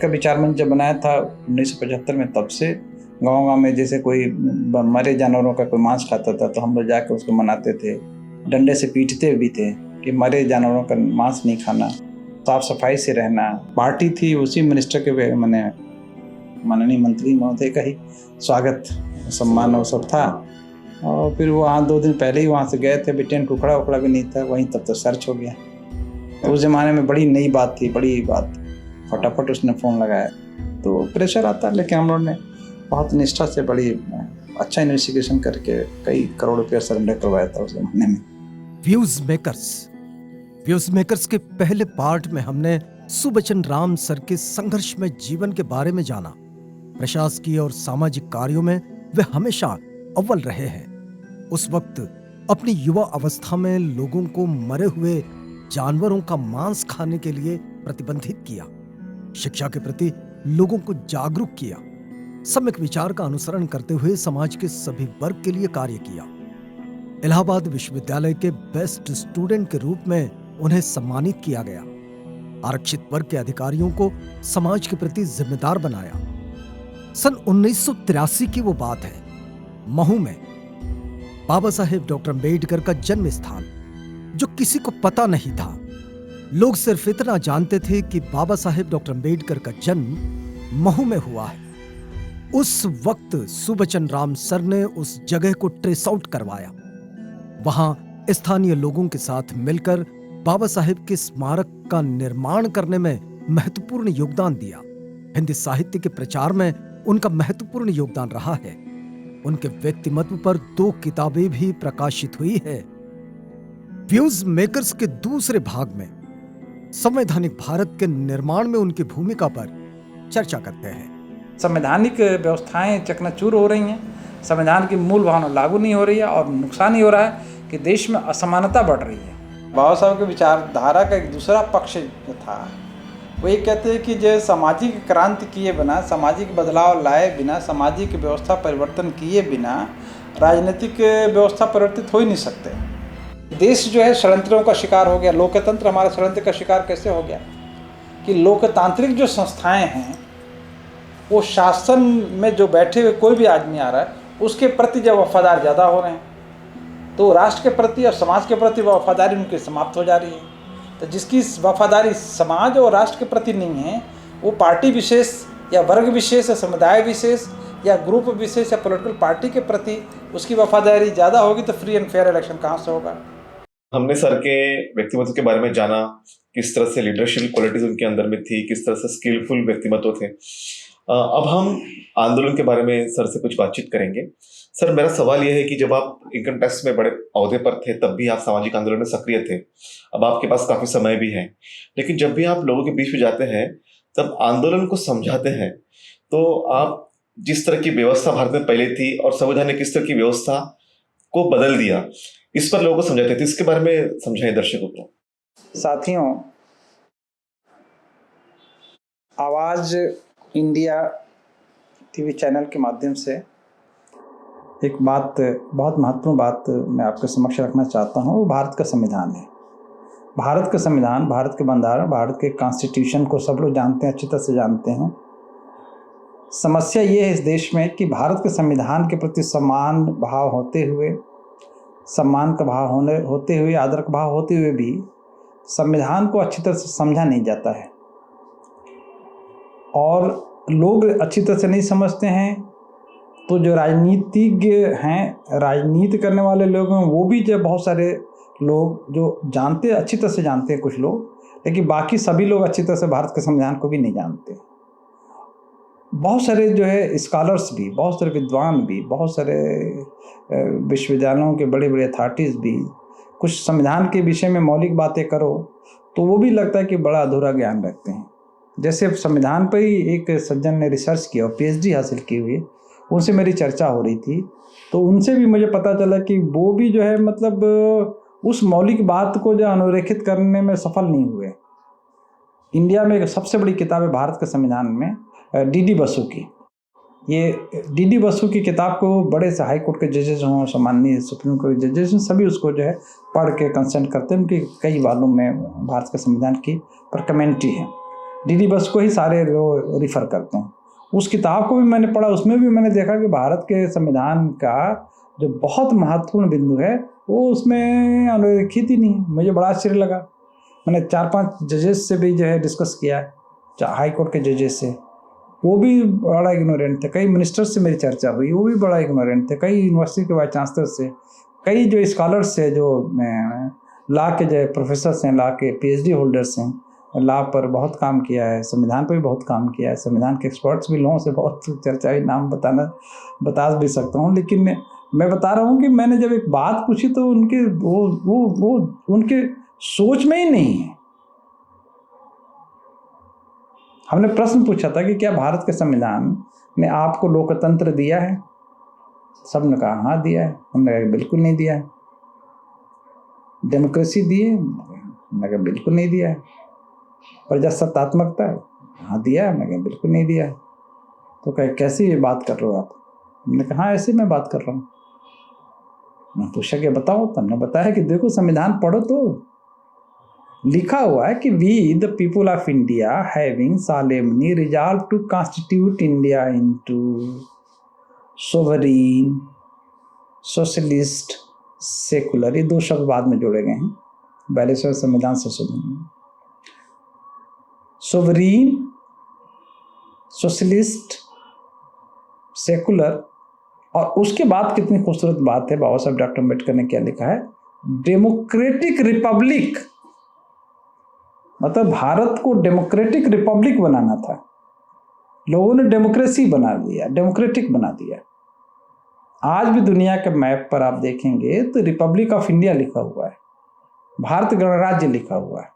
अम्बेडकर विचार मंच जब बनाया था 1975 में, तब से गांव-गांव में जैसे कोई मरे जानवरों का कोई मांस खाता था तो हम लोग जाकर उसको मनाते थे, डंडे से पीटते भी थे कि मरे जानवरों का मांस नहीं खाना, साफ सफाई से रहना। पार्टी थी, उसी मिनिस्टर के माननीय मंत्री महोदय का ही स्वागत सम्मान और सब था। और फिर वहाँ 2 दिन पहले ही वहाँ से गए थे, टेंट टुकड़ा भी नहीं था वहीं, तब तो सर्च हो गया। तो उस ज़माने में बड़ी नई बात थी, बड़ी बात, फटाफट उसने फ़ोन लगाया तो प्रेशर आता, लेकिन हम लोगों ने बहुत निष्ठा से बड़ी अच्छा इन्वेस्टिगेशन करके कई करोड़ रुपया सरेंडर करवाया था उस ज़माने में। व्यूज मेकर्स के पहले पार्ट में हमने सुबचन राम सर के संघर्षमय जीवन के बारे में जाना। प्रशासकीय और सामाजिक कार्यों में वे हमेशा अव्वल रहे हैं। उस वक्त अपनी युवा अवस्था में लोगों को मरे हुए जानवरों का मांस खाने के लिए प्रतिबंधित किया, शिक्षा के प्रति लोगों को जागरूक किया, सम्यक विचार का अनुसरण करते हुए समाज के सभी वर्ग के लिए कार्य किया। इलाहाबाद विश्वविद्यालय के बेस्ट स्टूडेंट के रूप में उन्हें सम्मानित किया गया। आरक्षित वर्ग के अधिकारियों को समाज के प्रति जिम्मेदार बनाया। सन 1983 की वो बात है, महू में बाबा साहेब डॉक्टर अम्बेडकर का जन्म स्थान, जो किसी को पता नहीं था। लोग सिर्फ इतना जानते थे कि बाबा साहेब डॉक्टर अम्बेडकर का जन्म महू में हुआ है। उस वक्त सुबचन राम सर ने उस जगह को ट्रेस आउट करवाया, वहां स्थानीय लोगों के साथ मिलकर बाबा साहेब के स्मारक का निर्माण करने में महत्वपूर्ण योगदान दिया। हिंदी साहित्य के प्रचार में उनका महत्वपूर्ण योगदान रहा है। उनके व्यक्तिमत्व पर 2 किताबें भी प्रकाशित हुई है। व्यूज मेकर्स के दूसरे भाग में संवैधानिक भारत के निर्माण में उनकी भूमिका पर चर्चा करते हैं। संवैधानिक व्यवस्थाएं चकनाचूर हो रही हैं, संविधान की मूल भावना लागू नहीं हो रही है और नुकसान ही हो रहा है कि देश में असमानता बढ़ रही है। बाबा साहब के विचारधारा का एक दूसरा पक्ष जो था, वो ये कहते हैं कि जो सामाजिक क्रांति किए बिना, सामाजिक बदलाव लाए बिना, सामाजिक व्यवस्था परिवर्तन किए बिना राजनीतिक व्यवस्था परिवर्तित हो ही नहीं सकते। देश जो है षड्यंत्रों का शिकार हो गया। लोकतंत्र हमारा षड्यंत्र का शिकार कैसे हो गया कि लोकतांत्रिक जो संस्थाएं हैं, वो शासन में जो बैठे हुए कोई भी आदमी आ रहा है उसके प्रति जब वफादार ज़्यादा हो रहे हैं, तो राष्ट्र के प्रति और समाज के प्रति वफादारी उनकी समाप्त हो जा रही है। तो जिसकी वफादारी समाज और राष्ट्र के प्रति नहीं है, वो पार्टी विशेष या वर्ग विशेष या समुदाय विशेष या ग्रुप विशेष या पॉलिटिकल पार्टी के प्रति उसकी वफादारी ज़्यादा होगी, तो फ्री एंड फेयर इलेक्शन कहाँ से होगा। हमने सर के व्यक्तिमत्व के बारे में जाना, किस तरह से लीडरशिप क्वालिटीज उनके अंदर में थी, किस तरह से स्किलफुल व्यक्तिमत्व थे। अब हम आंदोलन के बारे में सर से कुछ बातचीत करेंगे। सर, मेरा सवाल यह है कि जब आप इनकम टैक्स में बड़े ओहदे पर थे, तब भी आप सामाजिक आंदोलन में सक्रिय थे। अब आपके पास काफी समय भी है, लेकिन जब भी आप लोगों के बीच में जाते हैं, तब आंदोलन को समझाते हैं, तो आप जिस तरह की व्यवस्था भारत में पहले थी और संविधान ने किस तरह की व्यवस्था को बदल दिया, इस पर लोगों को समझाते थे। इसके बारे में समझाएं दर्शकों को। साथियों, आवाज इंडिया टीवी चैनल के माध्यम से एक बात, बहुत महत्वपूर्ण बात मैं आपके समक्ष रखना चाहता हूँ। वो भारत का संविधान है। भारत का संविधान, भारत के बंधारण, भारत के कॉन्स्टिट्यूशन को सब लोग जानते हैं, अच्छी तरह से जानते हैं। समस्या ये है इस देश में कि भारत के संविधान के प्रति समान भाव होते हुए, सम्मान का भाव होते हुए, आदर का भाव होते हुए भी संविधान को अच्छी तरह से समझा नहीं जाता है और लोग अच्छी तरह से नहीं समझते हैं। तो जो राजनीतिज्ञ हैं, राजनीति करने वाले लोग हैं, वो भी जो बहुत सारे लोग जो जानते, अच्छी तरह से जानते हैं कुछ लोग, लेकिन बाकी सभी लोग अच्छी तरह से भारत के संविधान को भी नहीं जानते। बहुत सारे जो है स्कॉलर्स भी, बहुत सारे विद्वान भी, बहुत सारे विश्वविद्यालयों के बड़े बड़े अथॉरिटीज़ भी कुछ संविधान के विषय में मौलिक बातें करो तो वो भी लगता है कि बड़ा अधूरा ज्ञान रखते हैं। जैसे संविधान पर ही एक सज्जन ने रिसर्च किया और PhD हासिल की हुई है, उनसे मेरी चर्चा हो रही थी, तो उनसे भी मुझे पता चला कि वो भी जो है मतलब उस मौलिक बात को जो अधोरेखित करने में सफल नहीं हुए। इंडिया में एक सबसे बड़ी किताब है भारत के संविधान में, D.D. बसु की। ये D.D. बसु की किताब को बड़े से हाई कोर्ट के जजेस हों, सम्माननीय सुप्रीम कोर्ट के जजेस, सभी उसको जो है पढ़ के कंसेंट करते हैं। उनकी कई वालों में भारत के संविधान की पर कमेंट्री है। डीडी बस को ही सारे लोग रिफ़र करते हैं। उस किताब को भी मैंने पढ़ा, उसमें भी मैंने देखा कि भारत के संविधान का जो बहुत महत्वपूर्ण बिंदु है वो उसमें अधोरेखित ही नहीं है। मुझे बड़ा आश्चर्य लगा। मैंने 4-5 जजेस से भी जो है डिस्कस किया, हाई कोर्ट के जजेस से, वो भी बड़ा इग्नोरेंट थे। कई मिनिस्टर्स से मेरी चर्चा हुई, वो भी बड़ा इग्नोरेंट थे। कई यूनिवर्सिटी के वाइस चांसलर से, कई जो स्कॉलर्स से, जो लॉ के जो प्रोफेसर्स हैं, लॉ के पीएचडी होल्डर्स हैं, लॉ पर बहुत काम किया है, संविधान पर भी बहुत काम किया है, संविधान के एक्सपर्ट्स भी लोगों से बहुत चर्चा हुई, नाम बता भी सकता हूँ। लेकिन मैं बता रहा हूँ कि मैंने जब एक बात पूछी तो उनके वो उनके सोच में ही नहीं है। हमने प्रश्न पूछा था कि क्या भारत के संविधान ने आपको लोकतंत्र दिया है? सबने कहा हाँ दिया है। हमने कहा बिल्कुल नहीं दिया है। डेमोक्रेसी दी है? हमने कहा बिल्कुल नहीं दिया है। प्रजासत्तात्मकता? हाँ दिया है। हमने कहा बिल्कुल नहीं दिया है। तो कहे कैसी ये बात कर रहे हो आप? हमने कहा हाँ ऐसे मैं बात कर रहा हूँ। मैं पूछा कि बताओ, तो हमने बताया कि देखो संविधान पढ़ो तो लिखा हुआ है कि we the people of India having solemnly resolved to constitute India into sovereign, socialist, secular, ये 2 शब्द बाद में जोड़े गए हैं 42वें संविधान संशोधन में। सोवरीन, सोशलिस्ट, सेकुलर, और उसके बाद कितनी खूबसूरत बात है, बाबा साहब डॉक्टर अम्बेडकर ने क्या लिखा है, डेमोक्रेटिक रिपब्लिक। मतलब भारत को डेमोक्रेटिक रिपब्लिक बनाना था, लोगों ने डेमोक्रेसी बना दिया, डेमोक्रेटिक बना दिया। आज भी दुनिया के मैप पर आप देखेंगे तो रिपब्लिक ऑफ इंडिया लिखा हुआ है, भारत गणराज्य लिखा हुआ है।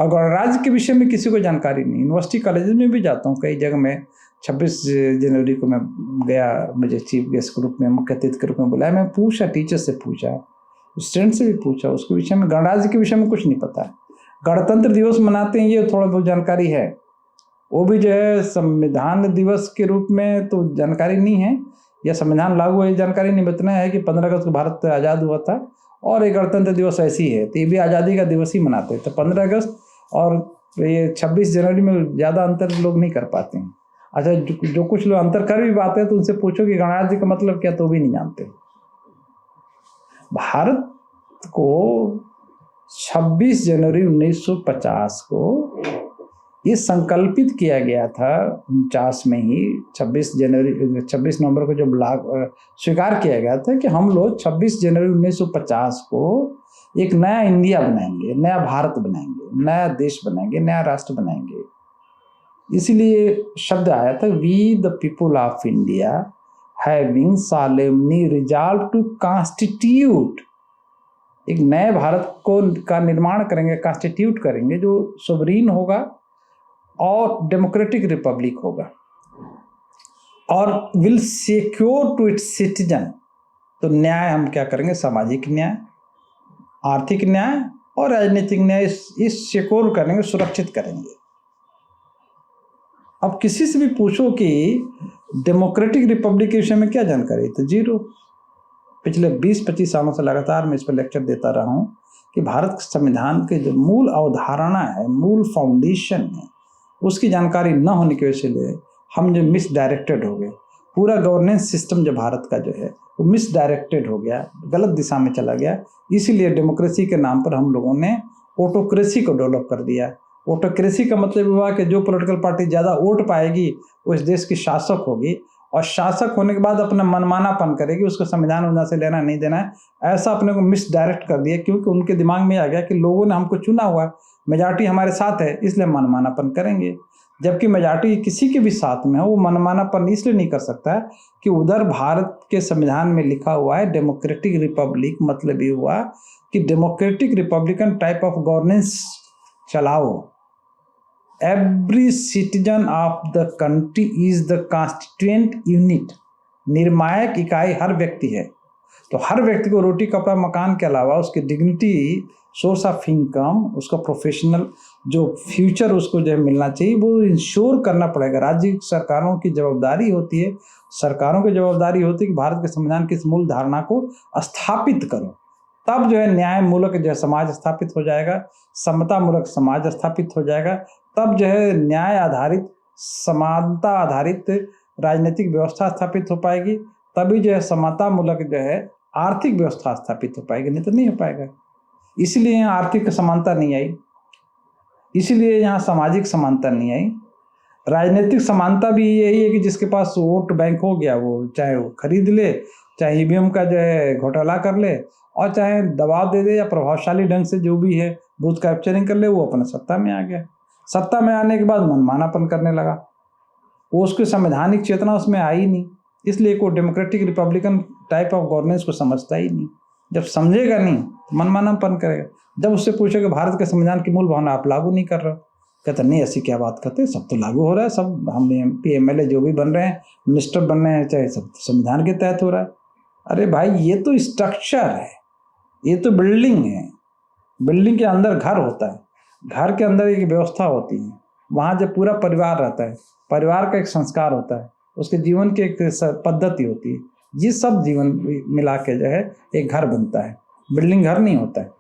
और गणराज्य के विषय में किसी को जानकारी नहीं। यूनिवर्सिटी कॉलेज में भी जाता हूँ, कई जगह में 26 जनवरी को मैं गया, मुझे चीफ गेस्ट के रूप में, मुख्य अतिथि के रूप में बुलाया। मैं पूछा, टीचर से पूछा, स्टूडेंट से भी पूछा, उसके विषय में, गणराज्य के विषय में कुछ नहीं पता है। गणतंत्र दिवस मनाते हैं, ये थोड़ा बहुत जानकारी है, वो भी जो है संविधान दिवस के रूप में तो जानकारी नहीं है, या संविधान लागू है जानकारी नहीं। इतना है कि 15 अगस्त को भारत आज़ाद हुआ था और एक गणतंत्र दिवस ऐसी है, तो ये भी आज़ादी का दिवस ही मनाते हैं। तो 15 अगस्त और ये 26 जनवरी में ज़्यादा अंतर लोग नहीं कर पाते हैं। अच्छा, जो कुछ लोग अंतर कर भी पाते हैं तो उनसे पूछो कि गणराज्य का मतलब क्या, तो भी नहीं जानते। भारत को 26 जनवरी 1950 को ये संकल्पित किया गया था, 49 में ही 26 नवंबर को जब स्वीकार किया गया था कि हम लोग 26 जनवरी 1950 को एक नया इंडिया बनाएंगे, नया भारत बनाएंगे, नया देश बनाएंगे, नया राष्ट्र बनाएंगे। इसीलिए शब्द आया था, we the people of India having solemnly resolved to constitute, एक नए भारत का निर्माण करेंगे, कॉन्स्टिट्यूट करेंगे, जो सोवरीन होगा और डेमोक्रेटिक रिपब्लिक होगा, और will secure to its citizen. तो न्याय हम क्या करेंगे, सामाजिक न्याय, आर्थिक न्याय और राजनीतिक न्याय, इस सिक्योर करेंगे, सुरक्षित करेंगे। अब किसी से भी पूछो कि डेमोक्रेटिक रिपब्लिक के विषय में क्या जानकारी, तो जीरो। पिछले 20-25 सालों से लगातार मैं इस पर लेक्चर देता रहा हूँ कि भारत संविधान के जो मूल अवधारणा है, मूल फाउंडेशन है, उसकी जानकारी न होने की वजह से हम जो मिसडायरेक्टेड हो गए। पूरा गवर्नेंस सिस्टम जो भारत का जो है वो मिसडायरेक्टेड हो गया, गलत दिशा में चला गया। इसीलिए डेमोक्रेसी के नाम पर हम लोगों ने ऑटोक्रेसी को डेवलप कर दिया। ऑटोक्रेसी का मतलब हुआ कि जो पॉलिटिकल पार्टी ज़्यादा वोट पाएगी वो इस देश की शासक होगी, और शासक होने के बाद अपना मनमानापन करेगी, उसको संविधान उन्ना से लेना नहीं देना है, ऐसा अपने को मिसडायरेक्ट कर दिया। क्योंकि उनके दिमाग में आ गया कि लोगों ने हमको चुना हुआ, मेजॉरिटी हमारे साथ है, इसलिए मनमानापन करेंगे। जबकि मेजॉरिटी किसी के भी साथ में हो, वो मनमानापन इसलिए नहीं कर सकता है कि उधर भारत के संविधान में लिखा हुआ है डेमोक्रेटिक रिपब्लिक, मतलब ये हुआ कि democratic republican type of governance चलाओ। Every citizen of the country is the constituent unit, निर्णायक इकाई हर व्यक्ति है। तो हर व्यक्ति को रोटी कपड़ा मकान के अलावा उसकी डिग्निटी, सोर्स ऑफ इनकम, उसका प्रोफेशनल जो फ्यूचर उसको जो है मिलना चाहिए, वो इंश्योर करना पड़ेगा। राज्य सरकारों की जवाबदारी होती है, सरकारों की जवाबदारी होती है कि भारत के संविधान की इस मूल धारणा को स्थापित करो। तब जो है न्याय मूलक जो है समाज स्थापित हो जाएगा, समता मूलक समाज स्थापित हो जाएगा। तब जो है न्याय आधारित, समानता आधारित राजनीतिक व्यवस्था स्थापित हो पाएगी। तभी जो है समता मूलक जो है आर्थिक व्यवस्था स्थापित हो पाएगी, नहीं तो नहीं हो पाएगा। इसलिए यहाँ आर्थिक समानता नहीं आई, इसलिए यहाँ सामाजिक समानता नहीं आई। राजनीतिक समानता भी यही है कि जिसके पास वोट बैंक हो गया वो चाहे वो खरीद ले, चाहे ईवीएम का जो है घोटाला कर ले, और चाहे दबाव दे दे या प्रभावशाली ढंग से जो भी है बूथ कैप्चरिंग कर ले, वो अपने सत्ता में आ गया। सत्ता में आने के बाद मनमानापन करने लगा, वो उसकी संवैधानिक चेतना उसमें आई नहीं, इसलिए कोई democratic republican type of governance को समझता ही नहीं। जब समझेगा नहीं तो मनमानापन करेगा। जब उससे पूछेगा भारत के संविधान की मूल भावना आप लागू नहीं कर रहे हो, कहते नहीं ऐसी क्या बात करते, सब तो लागू हो रहा है, सब हम MP MLA जो भी बन रहे हैं, मिनिस्टर बन रहे हैं, चाहे सब संविधान के तहत हो रहा है। अरे भाई ये तो स्ट्रक्चर है, ये तो बिल्डिंग है, बिल्डिंग के अंदर घर होता है, घर के अंदर एक व्यवस्था होती है, वहाँ जब पूरा परिवार रहता है, परिवार का एक संस्कार होता है, उसके जीवन की एक पद्धति होती है, ये सब जीवन मिला के जो है एक घर बनता है। बिल्डिंग घर नहीं होता है।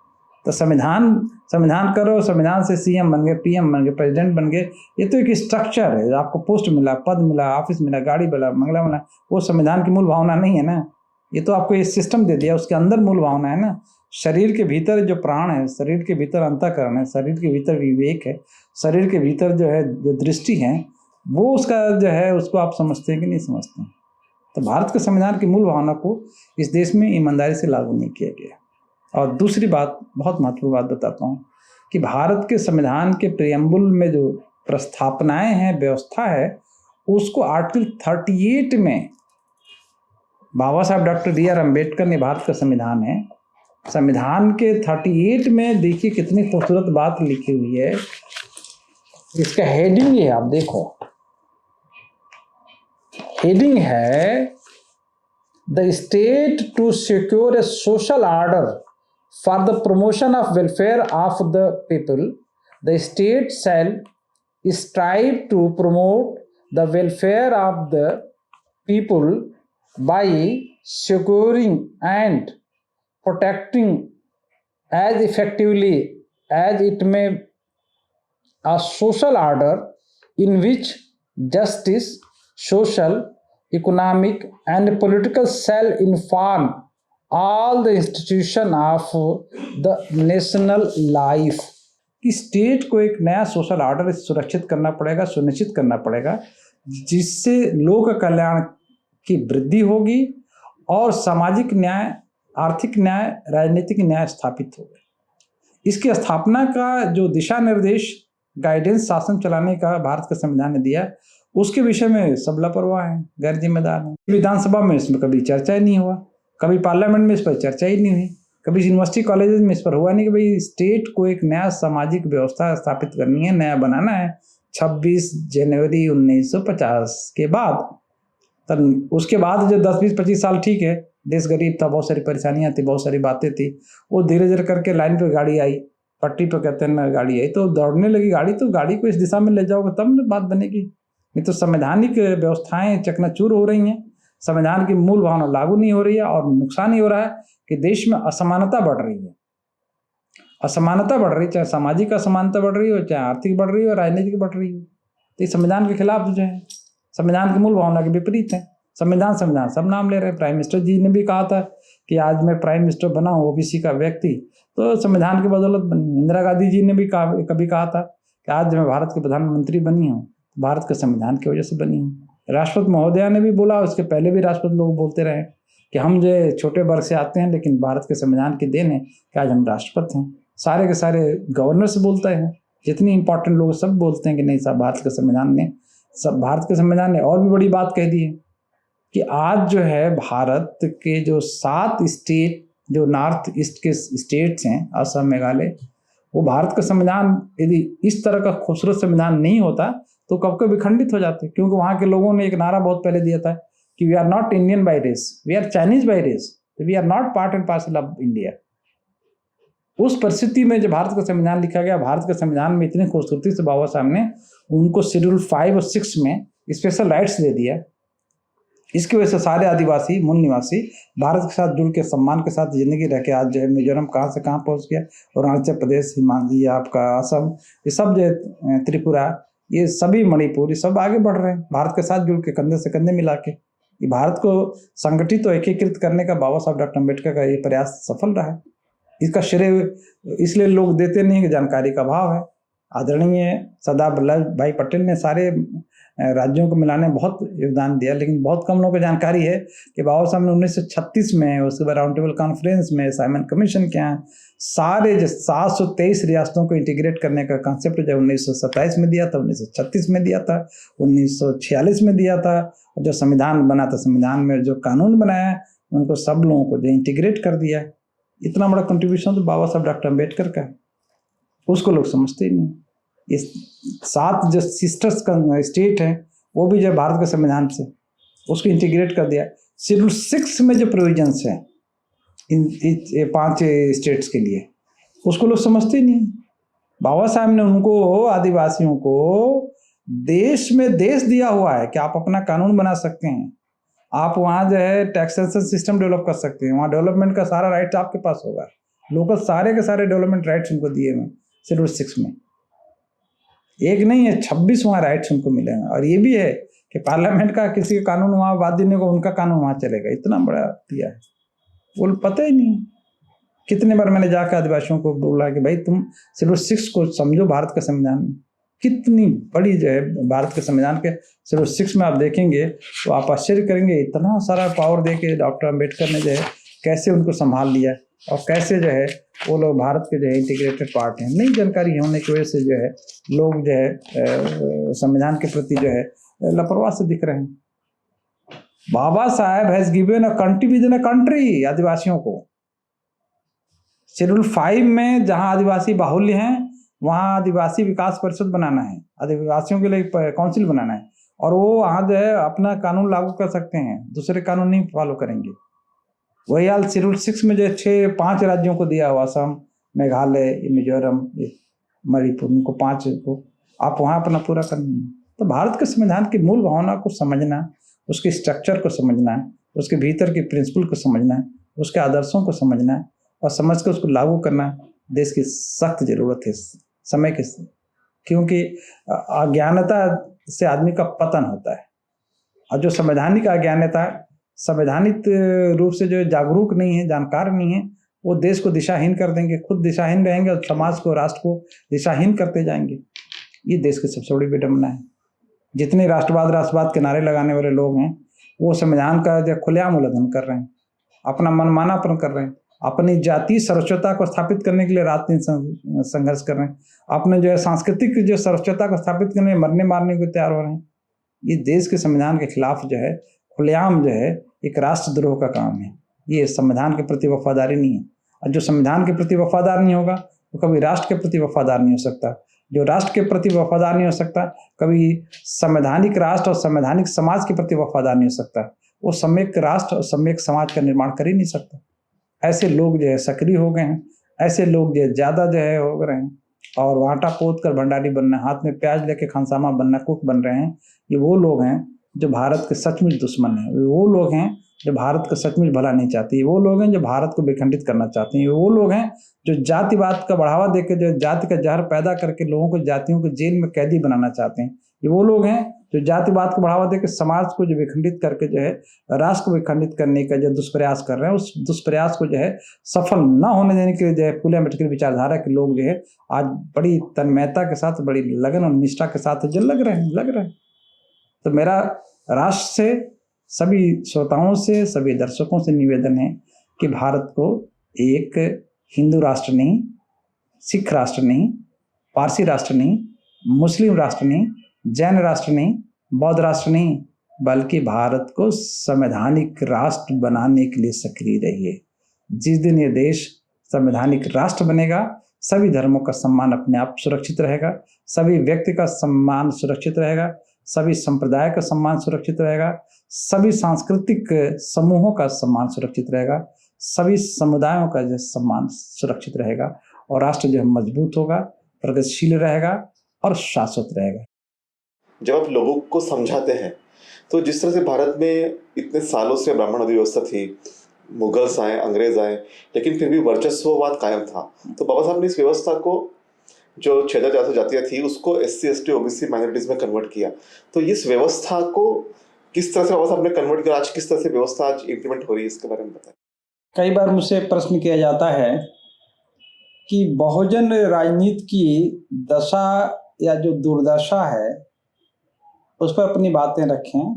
तो संविधान करो, संविधान से CM बन गए, PM बन गए, प्रेसिडेंट बन गए, ये तो एक स्ट्रक्चर है। आपको पोस्ट मिला, पद मिला, ऑफिस मिला, गाड़ी मिला, बंगला मिला, वो संविधान की मूल भावना नहीं है ना। ये तो आपको ये सिस्टम दे दिया, उसके अंदर मूल भावना है ना। शरीर के भीतर जो प्राण है, शरीर के भीतर अंतःकरण है, शरीर के भीतर विवेक है, शरीर के भीतर जो है जो दृष्टि है, वो उसका जो है उसको आप समझते हैं कि नहीं समझते हैं। तो भारत के संविधान की मूल भावना को इस देश में ईमानदारी से लागू नहीं किया गया। और दूसरी बात, बहुत महत्वपूर्ण बात बताता हूँ कि भारत के संविधान के प्रियम्बुल में जो प्रस्तावनाएं हैं, व्यवस्था है, उसको आर्टिकल 38 में बाबा साहब डॉक्टर B.R. अम्बेडकर ने, भारत का संविधान है, संविधान के 38 में देखिए कितनी खूबसूरत बात लिखी हुई है। इसका हेडिंग है, आप देखो, हेडिंग है the state to secure a social order for the promotion of welfare of the people, the state shall strive to promote the welfare of the people by securing and protecting as effectively as it may a social order in which justice, social, economic and political shall inform all the institution of the national life। कि state को एक नया social order सुरक्षित करना पड़ेगा, सुनिश्चित करना पड़ेगा, जिससे लोक कल्याण की वृद्धि होगी और सामाजिक न्याय, आर्थिक न्याय, राजनीतिक न्याय स्थापित होगा। इसकी स्थापना का जो दिशा निर्देश, गाइडेंस, शासन चलाने का भारत का संविधान ने दिया, उसके विषय में सब लापरवाह हैं, गैर जिम्मेदार हैं। विधानसभा में इसमें कभी चर्चा ही नहीं हुआ, कभी पार्लियामेंट में इस पर चर्चा ही नहीं हुई, कभी यूनिवर्सिटी कॉलेजेस में इस पर हुआ नहीं कि भाई स्टेट को एक नया सामाजिक व्यवस्था स्थापित करनी है, नया बनाना है 26 जनवरी 1950 के बाद। तब उसके बाद जो 10, 20, 25 साल ठीक है, देश गरीब था, बहुत सारी परेशानियां थी, बहुत सारी बातें थी, वो धीरे धीरे करके लाइन पर गाड़ी आई, पट्टी पर कहते हैं गाड़ी आई, तो दौड़ने लगी गाड़ी, तो गाड़ी को इस दिशा में ले जाओगे तब बात बनेगी। नहीं तो संवैधानिक व्यवस्थाएं चकनाचूर हो रही हैं, संविधान की मूल भावना लागू नहीं हो रही है, और नुकसान ही हो रहा है कि देश में असमानता बढ़ रही है। असमानता बढ़ रही है, चाहे सामाजिक असमानता बढ़ रही हो, चाहे आर्थिक बढ़ रही हो, राजनीतिक बढ़ रही हो। तो संविधान के खिलाफ जो है, संविधान की मूल भावना के विपरीत है। संविधान सब नाम ले रहे हैं। प्राइम मिनिस्टर जी ने भी कहा था कि आज मैं प्राइम मिनिस्टर बना हूँ, OBC का व्यक्ति, तो संविधान की बदौलत बनी। इंदिरा गांधी जी ने भी कभी कहा था कि आज मैं भारत के प्रधानमंत्री बनी हूँ, भारत के संविधान की वजह से बनी हूँ। राष्ट्रपति महोदया ने भी बोला, उसके पहले भी राष्ट्रपति लोग बोलते रहे कि हम जो छोटे वर्ग से आते हैं, लेकिन भारत के संविधान की देन है कि आज हम राष्ट्रपति हैं। सारे के सारे गवर्नर से बोलते हैं, जितने इंपॉर्टेंट लोग सब बोलते हैं कि नहीं साहब, भारत के संविधान ने और भी बड़ी बात कह दी है कि आज जो है भारत के जो 7 स्टेट, जो नॉर्थ ईस्ट के स्टेट्स हैं, असम, मेघालय, वो भारत का संविधान यदि इस तरह का खूबसूरत संविधान नहीं होता तो कब कब विखंडित हो जाते। क्योंकि वहाँ के लोगों ने एक नारा बहुत पहले दिया था कि we are not Indian by race, we are Chinese by race, we are not part and parcel of India. उस परिस्थिति में जब भारत का संविधान लिखा गया, भारत के संविधान में इतनी खूबसूरती से बाबा साहब ने उनको शेड्यूल 5 और 6 में स्पेशल राइट्स दे दिया इसकी वजह से सारे आदिवासी मूल निवासी भारत के साथ जुड़ के सम्मान के साथ जिंदगी रह के आज जो है मिजोरम कहाँ से कहाँ पहुँच गया, अरुणाचल प्रदेश, हिमालय, आपका असम, ये सब जो है त्रिपुरा, ये सभी मणिपुर, ये सब आगे बढ़ रहे हैं भारत के साथ जुड़ के, कंधे से कंधे मिला के। ये भारत को संगठित और एकीकृत करने का बाबा साहब डॉक्टर अम्बेडकर का ये प्रयास सफल रहा है। इसका श्रेय इसलिए लोग देते नहीं कि जानकारी का अभाव है। आदरणीय सरदार वल्लभ भाई पटेल ने सारे राज्यों को मिलाने में बहुत योगदान दिया, लेकिन बहुत कम लोगों को जानकारी है कि बाबा साहब ने 1936 में, उसके बाद राउंड टेबल कॉन्फ्रेंस में, साइमन कमीशन के यहाँ सारे जो 723 रियासतों को इंटीग्रेट करने का कॉन्सेप्ट जो 1927 में दिया था, 1936 में दिया था, 1946 में दिया था। जो संविधान बना था, संविधान में जो कानून बनाया, उनको सब लोगों को जो इंटीग्रेट कर दिया। इतना बड़ा कंट्रीब्यूशन तो बाबा साहब डॉक्टर अम्बेडकर का है, उसको लोग समझते ही नहीं। ये 7 जो सिस्टर्स का स्टेट है, वो भी जो भारत के संविधान से उसको इंटीग्रेट कर दिया। शेड्यूल 6 में जो प्रोविजंस हैं इन 5 स्टेट्स के लिए, उसको लोग समझते ही नहीं। बाबा साहब ने उनको, आदिवासियों को देश में देश दिया हुआ है कि आप अपना कानून बना सकते हैं, आप वहाँ जो है टैक्सेशन सिस्टम डेवलप कर सकते हैं, वहाँ डेवलपमेंट का सारा राइट आपके पास होगा। लोकल सारे के सारे डेवलपमेंट राइट्स उनको दिए हुए शेड्यूल 6 में, एक नहीं है 26 वहाँ राइट्स उनको मिले हैं। और ये भी है कि पार्लियामेंट का किसी का कानून वहाँ बाद देने को, उनका कानून वहाँ चलेगा। इतना बड़ा दिया है, वो पता ही नहीं। कितने बार मैंने जाकर आदिवासियों को बोला कि भाई तुम शेड्यूल 6 को समझो, भारत का संविधान में कितनी बड़ी जो है भारत के संविधान के शेड्यूल 6 में आप देखेंगे तो आप आश्चर्य करेंगे, इतना सारा पावर दे के डॉक्टर अम्बेडकर ने जो है कैसे उनको संभाल लिया और कैसे जो है वो लोग भारत के जो है इंटीग्रेटेड पार्ट हैं। नई जानकारी होने की वजह से जो है लोग जो है संविधान के प्रति जो है लापरवाह से दिख रहे हैं। बाबा साहब has given a country with in a country आदिवासियों को। शेड्यूल 5 में जहां आदिवासी बाहुल्य हैं वहां आदिवासी विकास परिषद बनाना है, आदिवासियों के लिए काउंसिल बनाना है, और वो वहां जो है अपना कानून लागू कर सकते हैं, दूसरे कानून नहीं फॉलो करेंगे। वही हाल शेड्यूल 6 में जो 5 राज्यों को दिया हुआ, असम, मेघालय, मिजोरम, मणिपुर, उनको 5 को आप वहाँ अपना पूरा करना। तो भारत के संविधान की मूल भावना को समझना, उसके स्ट्रक्चर को समझना, उसके भीतर के प्रिंसिपल को समझना, उसके आदर्शों को समझना और समझ कर उसको लागू करना देश की सख्त जरूरत है समय के, क्योंकि अज्ञानता से आदमी का पतन होता है। और जो संवैधानिक अज्ञानता, संवैधानिक रूप से जो जागरूक नहीं है, जानकार नहीं है, वो देश को दिशाहीन कर देंगे, खुद दिशाहीन रहेंगे और समाज को, राष्ट्र को दिशाहीन करते जाएंगे। ये देश की सबसे बड़ी विडंबना है। जितने राष्ट्रवाद के नारे लगाने वाले लोग हैं वो संविधान का जो खुलेआम उल्लंघन कर रहे हैं, अपना मनमानापन कर रहे हैं, अपनी जातीय सर्वोच्चता को स्थापित करने के लिए रात दिन संघर्ष कर रहे हैं, अपने जो है सांस्कृतिक जो सर्वोच्चता को स्थापित करने में मरने मारने को तैयार हो रहे हैं। ये देश के संविधान के खिलाफ जो है खुलेआम जो है एक राष्ट्रद्रोह का काम है। ये संविधान के प्रति वफादारी नहीं है, और जो संविधान के प्रति वफादार नहीं होगा वो कभी राष्ट्र के प्रति वफादार नहीं हो सकता। जो राष्ट्र के प्रति वफादार नहीं हो सकता कभी संवैधानिक राष्ट्र और संवैधानिक समाज के प्रति वफादार नहीं हो सकता। वो सम्यक राष्ट्र और सम्यक समाज का निर्माण कर ही नहीं सकता। ऐसे लोग जो है सक्रिय हो गए हैं, ऐसे लोग जो है ज़्यादा जो है हो रहे हैं, और वाटा पोत कर भंडारी बनना, हाथ में प्याज लेके खानसामा बनना, कुक बन रहे हैं। ये वो लोग हैं जो भारत के सचमुच दुश्मन हैं, वो लोग हैं जो भारत का सचमुच भला नहीं चाहते, वो लोग हैं जो भारत को विखंडित करना चाहते हैं, वो लोग हैं जो जातिवाद का बढ़ावा देकर जो जाति का जहर पैदा करके लोगों को, जातियों को जेल में कैदी बनाना चाहते हैं। ये वो लोग हैं जो जातिवाद को बढ़ावा देकर समाज को जो विखंडित करके जो है राष्ट्र को विखंडित करने का जो दुष्प्रयास कर रहे हैं, उस दुष्प्रयास को जो है सफल न होने देने के लिए जो है फूले अम्बेडकर विचारधारा के लोग जो है आज बड़ी तन्मयता के साथ, बड़ी लगन और निष्ठा के साथ जो लग रहे हैं। तो मेरा राष्ट्र से, सभी श्रोताओं से, सभी दर्शकों से निवेदन है कि भारत को एक हिंदू राष्ट्र नहीं, सिख राष्ट्र नहीं, पारसी राष्ट्र नहीं, मुस्लिम राष्ट्र नहीं, जैन राष्ट्र नहीं, बौद्ध राष्ट्र नहीं, बल्कि भारत को संवैधानिक राष्ट्र बनाने के लिए सक्रिय रहिए। जिस दिन ये देश संवैधानिक राष्ट्र बनेगा, सभी धर्मों का सम्मान अपने आप सुरक्षित रहेगा, सभी व्यक्ति का सम्मान सुरक्षित रहेगा, सभी संप्रदाय का सम्मान सुरक्षित रहेगा, सभी सांस्कृतिक समूहों का सम्मान सुरक्षित रहेगा, सभी समुदायों का जो सम्मान सुरक्षित रहेगा, और राष्ट्र जो है मजबूत होगा, प्रगतिशील रहेगा और शाश्वत रहेगा। जब आप लोगों को समझाते हैं तो जिस तरह से भारत में इतने सालों से ब्राह्मण अधिव्यवस्था थी, मुगल्स आए, अंग्रेज आए, लेकिन फिर भी वर्चस्ववाद कायम था। तो बाबा साहब ने इस व्यवस्था को, जो 6,400 जातियां थी, उसको SC ST OBC माइनॉरिटीज में कन्वर्ट किया। तो इस व्यवस्था को किस तरह से बाबा साहब ने कन्वर्ट किया, आज किस तरह से व्यवस्था आज इम्प्लीमेंट हो रही है, इसके बारे में बताएं। कई बार मुझसे प्रश्न किया जाता है कि बहुजन राजनीति की दशा या जो दुर्दशा है उस पर अपनी बातें रखें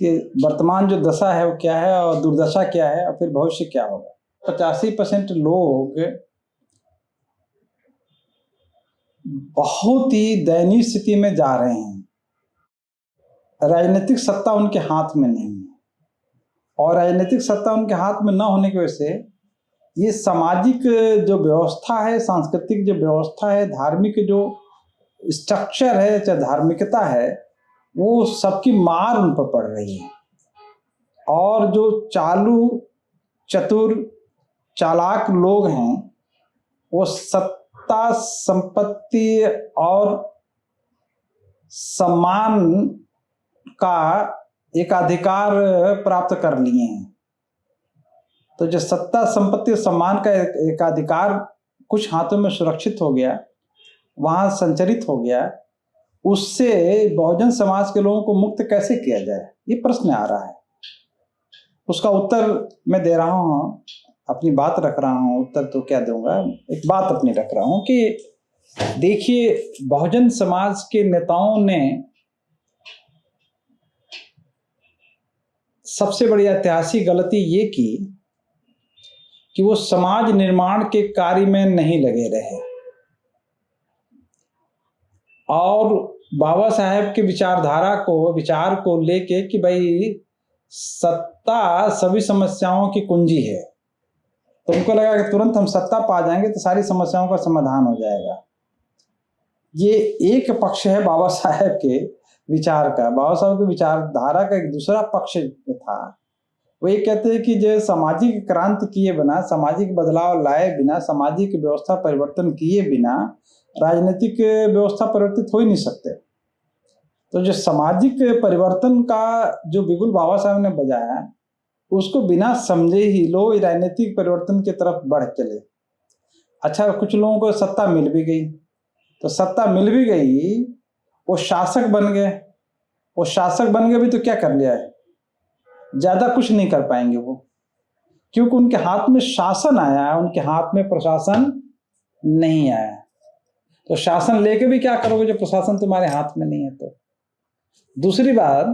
कि वर्तमान जो दशा है वो क्या है और दुर्दशा क्या है और फिर भविष्य क्या होगा। 85% लोग बहुत ही दयनीय स्थिति में जा रहे हैं। राजनीतिक सत्ता उनके हाथ में नहीं है और राजनीतिक सत्ता उनके हाथ में न होने की वजह से ये सामाजिक जो व्यवस्था है, सांस्कृतिक जो व्यवस्था है, धार्मिक जो स्ट्रक्चर है, चाहे धार्मिकता है, वो सबकी मार उन पर पड़ रही है। और जो चालू चतुर चालाक लोग हैं वो सत्ता, संपत्ति और सम्मान का एकाधिकार प्राप्त कर लिए हैं। तो जो सत्ता, संपत्ति और सम्मान का एकाधिकार कुछ हाथों में सुरक्षित हो गया, वहां संचरित हो गया, उससे बहुजन समाज के लोगों को मुक्त कैसे किया जाए, ये प्रश्न आ रहा है। उसका उत्तर मैं दे रहा हूँ, अपनी बात रख रहा हूँ। उत्तर तो क्या दूंगा, एक बात अपनी रख रहा हूँ कि देखिए, बहुजन समाज के नेताओं ने सबसे बड़ी ऐतिहासिक गलती ये की कि वो समाज निर्माण के कार्य में नहीं लगे रहे और बाबा साहेब के विचार को लेके कि भाई सत्ता सभी समस्याओं की कुंजी है, तो उनको लगा कि तुरंत हम सत्ता पा जाएंगे तो सारी समस्याओं का समाधान हो जाएगा। ये एक पक्ष है बाबा साहेब के विचार का। बाबा साहेब की विचारधारा का एक दूसरा पक्ष था, वो ये कहते हैं कि जो सामाजिक क्रांति किए बिना, सामाजिक बदलाव लाए बिना, सामाजिक व्यवस्था परिवर्तन किए बिना राजनीतिक व्यवस्था परिवर्तित हो ही नहीं सकते। तो जो सामाजिक परिवर्तन का जो बिगुल बाबा साहब ने बजाया, उसको बिना समझे ही लोग राजनीतिक परिवर्तन की तरफ बढ़ चले। अच्छा, कुछ लोगों को सत्ता मिल भी गई, तो सत्ता मिल भी गई, वो शासक बन गए। वो शासक बन गए भी तो क्या कर लिया है, ज्यादा कुछ नहीं कर पाएंगे वो, क्योंकि उनके हाथ में शासन आया है, उनके हाथ में प्रशासन नहीं आया। तो शासन लेके भी क्या करोगे जब प्रशासन तुम्हारे हाथ में नहीं है। तो दूसरी बात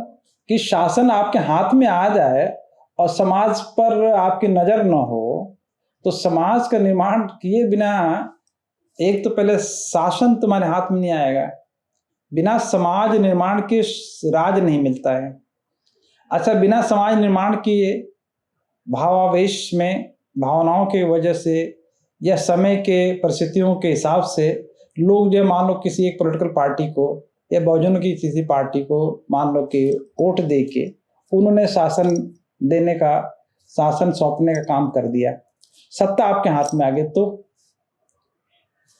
कि शासन आपके हाथ में आ जाए और समाज पर आपकी नजर न हो, तो समाज का निर्माण किए बिना, एक तो पहले शासन तुम्हारे हाथ में नहीं आएगा, बिना समाज निर्माण के राज नहीं मिलता है। अच्छा, बिना समाज निर्माण किए भावावेश में, भावनाओं की वजह से या समय के परिस्थितियों के हिसाब से लोग जो मान लो किसी एक पॉलिटिकल पार्टी को या बहुजनों की किसी पार्टी को मान लो कि वोट दे के उन्होंने शासन देने का, शासन सौंपने का काम कर दिया, सत्ता आपके हाथ में आ गई। तो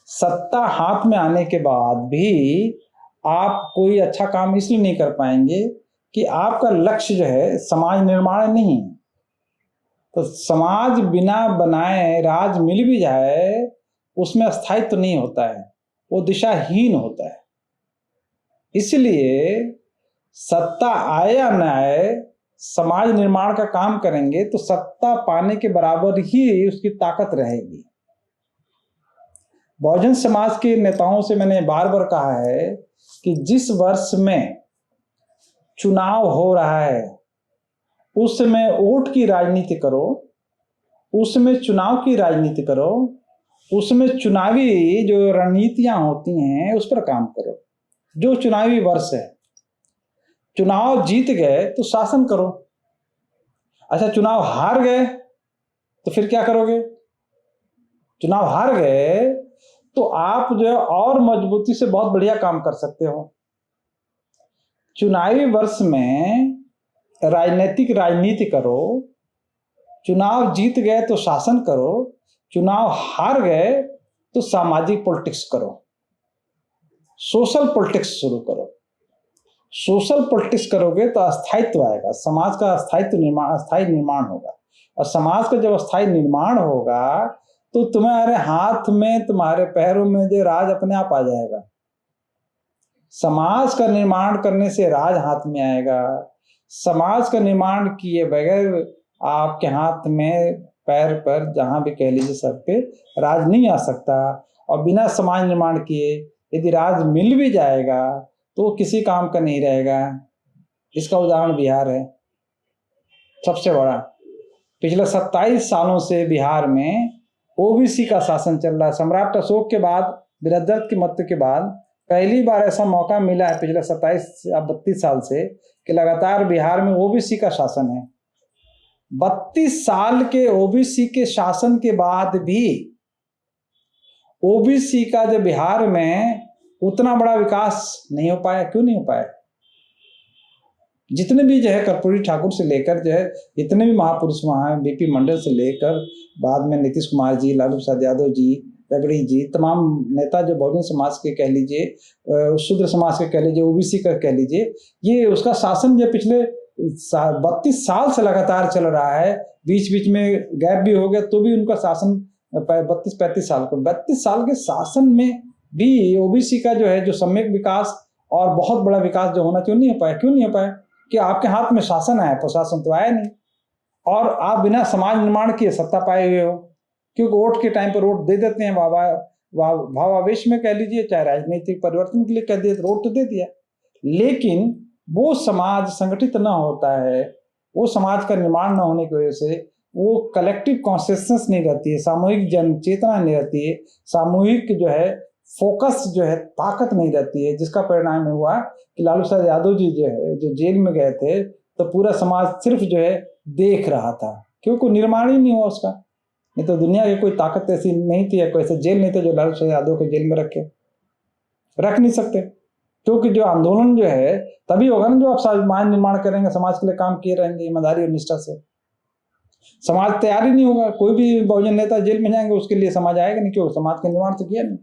सत्ता हाथ में आने के बाद भी आप कोई अच्छा काम इसलिए नहीं कर पाएंगे कि आपका लक्ष्य जो है समाज निर्माण नहीं। तो समाज बिना बनाए राज मिल भी जाए, उसमें स्थायित्व तो नहीं होता है, वो दिशाहीन होता है। इसलिए सत्ता आए या न आए, समाज निर्माण का काम करेंगे तो सत्ता पाने के बराबर ही उसकी ताकत रहेगी। बहुजन समाज के नेताओं से मैंने बार बार कहा है कि जिस वर्ष में चुनाव हो रहा है उस समय वोट की राजनीति करो, उसमें चुनाव की राजनीति करो, उसमें चुनावी जो रणनीतियां होती हैं उस पर काम करो। जो चुनावी वर्ष है, चुनाव जीत गए तो शासन करो। अच्छा, चुनाव हार गए तो फिर क्या करोगे? चुनाव हार गए तो आप जो है और मजबूती से बहुत बढ़िया काम कर सकते हो। चुनावी वर्ष में राजनीतिक राजनीति करो, चुनाव जीत गए तो शासन करो, चुनाव हार गए तो सामाजिक पॉलिटिक्स करो, सोशल पॉलिटिक्स शुरू करो। सोशल पॉलिटिक्स करोगे तो अस्थायित्व आएगा, समाज का अस्थायी निर्माण होगा। और समाज का जब अस्थायी निर्माण होगा तो तुम्हारे हाथ में, तुम्हारे पैरों में जो राज अपने आप आ जाएगा। समाज का निर्माण करने से राज हाथ में आएगा। समाज का निर्माण किए बगैर आपके हाथ में, पैर पर, जहां भी कह लीजिए, सर पे राज नहीं आ सकता। और बिना समाज निर्माण किए यदि राज मिल भी जाएगा तो वो किसी काम का नहीं रहेगा। इसका उदाहरण बिहार है, सबसे बड़ा। पिछले 27 सालों से बिहार में ओबीसी का शासन चल रहा है। सम्राट अशोक के बाद, बृहद्रथ की मृत्यु के बाद पहली बार ऐसा मौका मिला है पिछले 27 या 32 साल से कि लगातार बिहार में ओबीसी का शासन है। 32 साल के ओबीसी के शासन के बाद भी ओबीसी का जो बिहार में उतना बड़ा विकास नहीं हो पाया। क्यों नहीं हो पाया? जितने भी जो है कर्पूरी ठाकुर से लेकर जो है जितने भी महापुरुष वहाँ हैं, बीपी मंडल से लेकर बाद में नीतीश कुमार जी, लालू प्रसाद यादव जी, रबड़ी जी, तमाम नेता जो बहुजन समाज के कह लीजिए, शूद्र समाज के कह लीजिए, ओबीसी का कह लीजिए, ये उसका शासन जो पिछले 32 साल से लगातार चल रहा है। बीच बीच में गैप भी हो गया तो भी उनका शासन 32-35 साल को 32 साल के शासन में भी ओबीसी का जो है जो सम्यक विकास और बहुत बड़ा विकास जो होना चाहिए नहीं हो पाया। क्यों नहीं हो पाया? कि आपके हाथ में शासन आया, प्रशासन तो आया नहीं। और आप बिना समाज निर्माण किए सत्ता पाए हुए हो, क्योंकि वोट के टाइम पर वोट दे देते हैं, भावावेश में कह लीजिए, चाहे राजनीतिक परिवर्तन के लिए कह दिए, वोट तो दे दिया। लेकिन वो समाज संगठित ना होता है, वो समाज का निर्माण न होने की वजह से वो कलेक्टिव कॉन्शियसनेस नहीं रहती है, सामूहिक जन चेतना नहीं रहती है, सामूहिक जो है फोकस जो है ताकत नहीं रहती है, जिसका परिणाम हुआ कि लालू प्रसाद यादव जी जो है जो जेल में गए थे तो पूरा समाज सिर्फ जो है देख रहा था, क्योंकि निर्माण ही नहीं हुआ उसका। नहीं तो दुनिया की कोई ताकत ऐसी नहीं थी या कोई ऐसा जेल नहीं था जो लालू प्रसाद यादव को जेल में रख नहीं सकते। क्योंकि जो आंदोलन जो है तभी होगा ना जो आप समाज निर्माण करेंगे, समाज के लिए काम किए रहेंगे ईमानदारी और निष्ठा से। समाज तैयार ही नहीं होगा, कोई भी बहुजन नेता जेल में जाएंगे उसके लिए समाज आएगा नहीं, क्यों? समाज का निर्माण तो किया नहीं।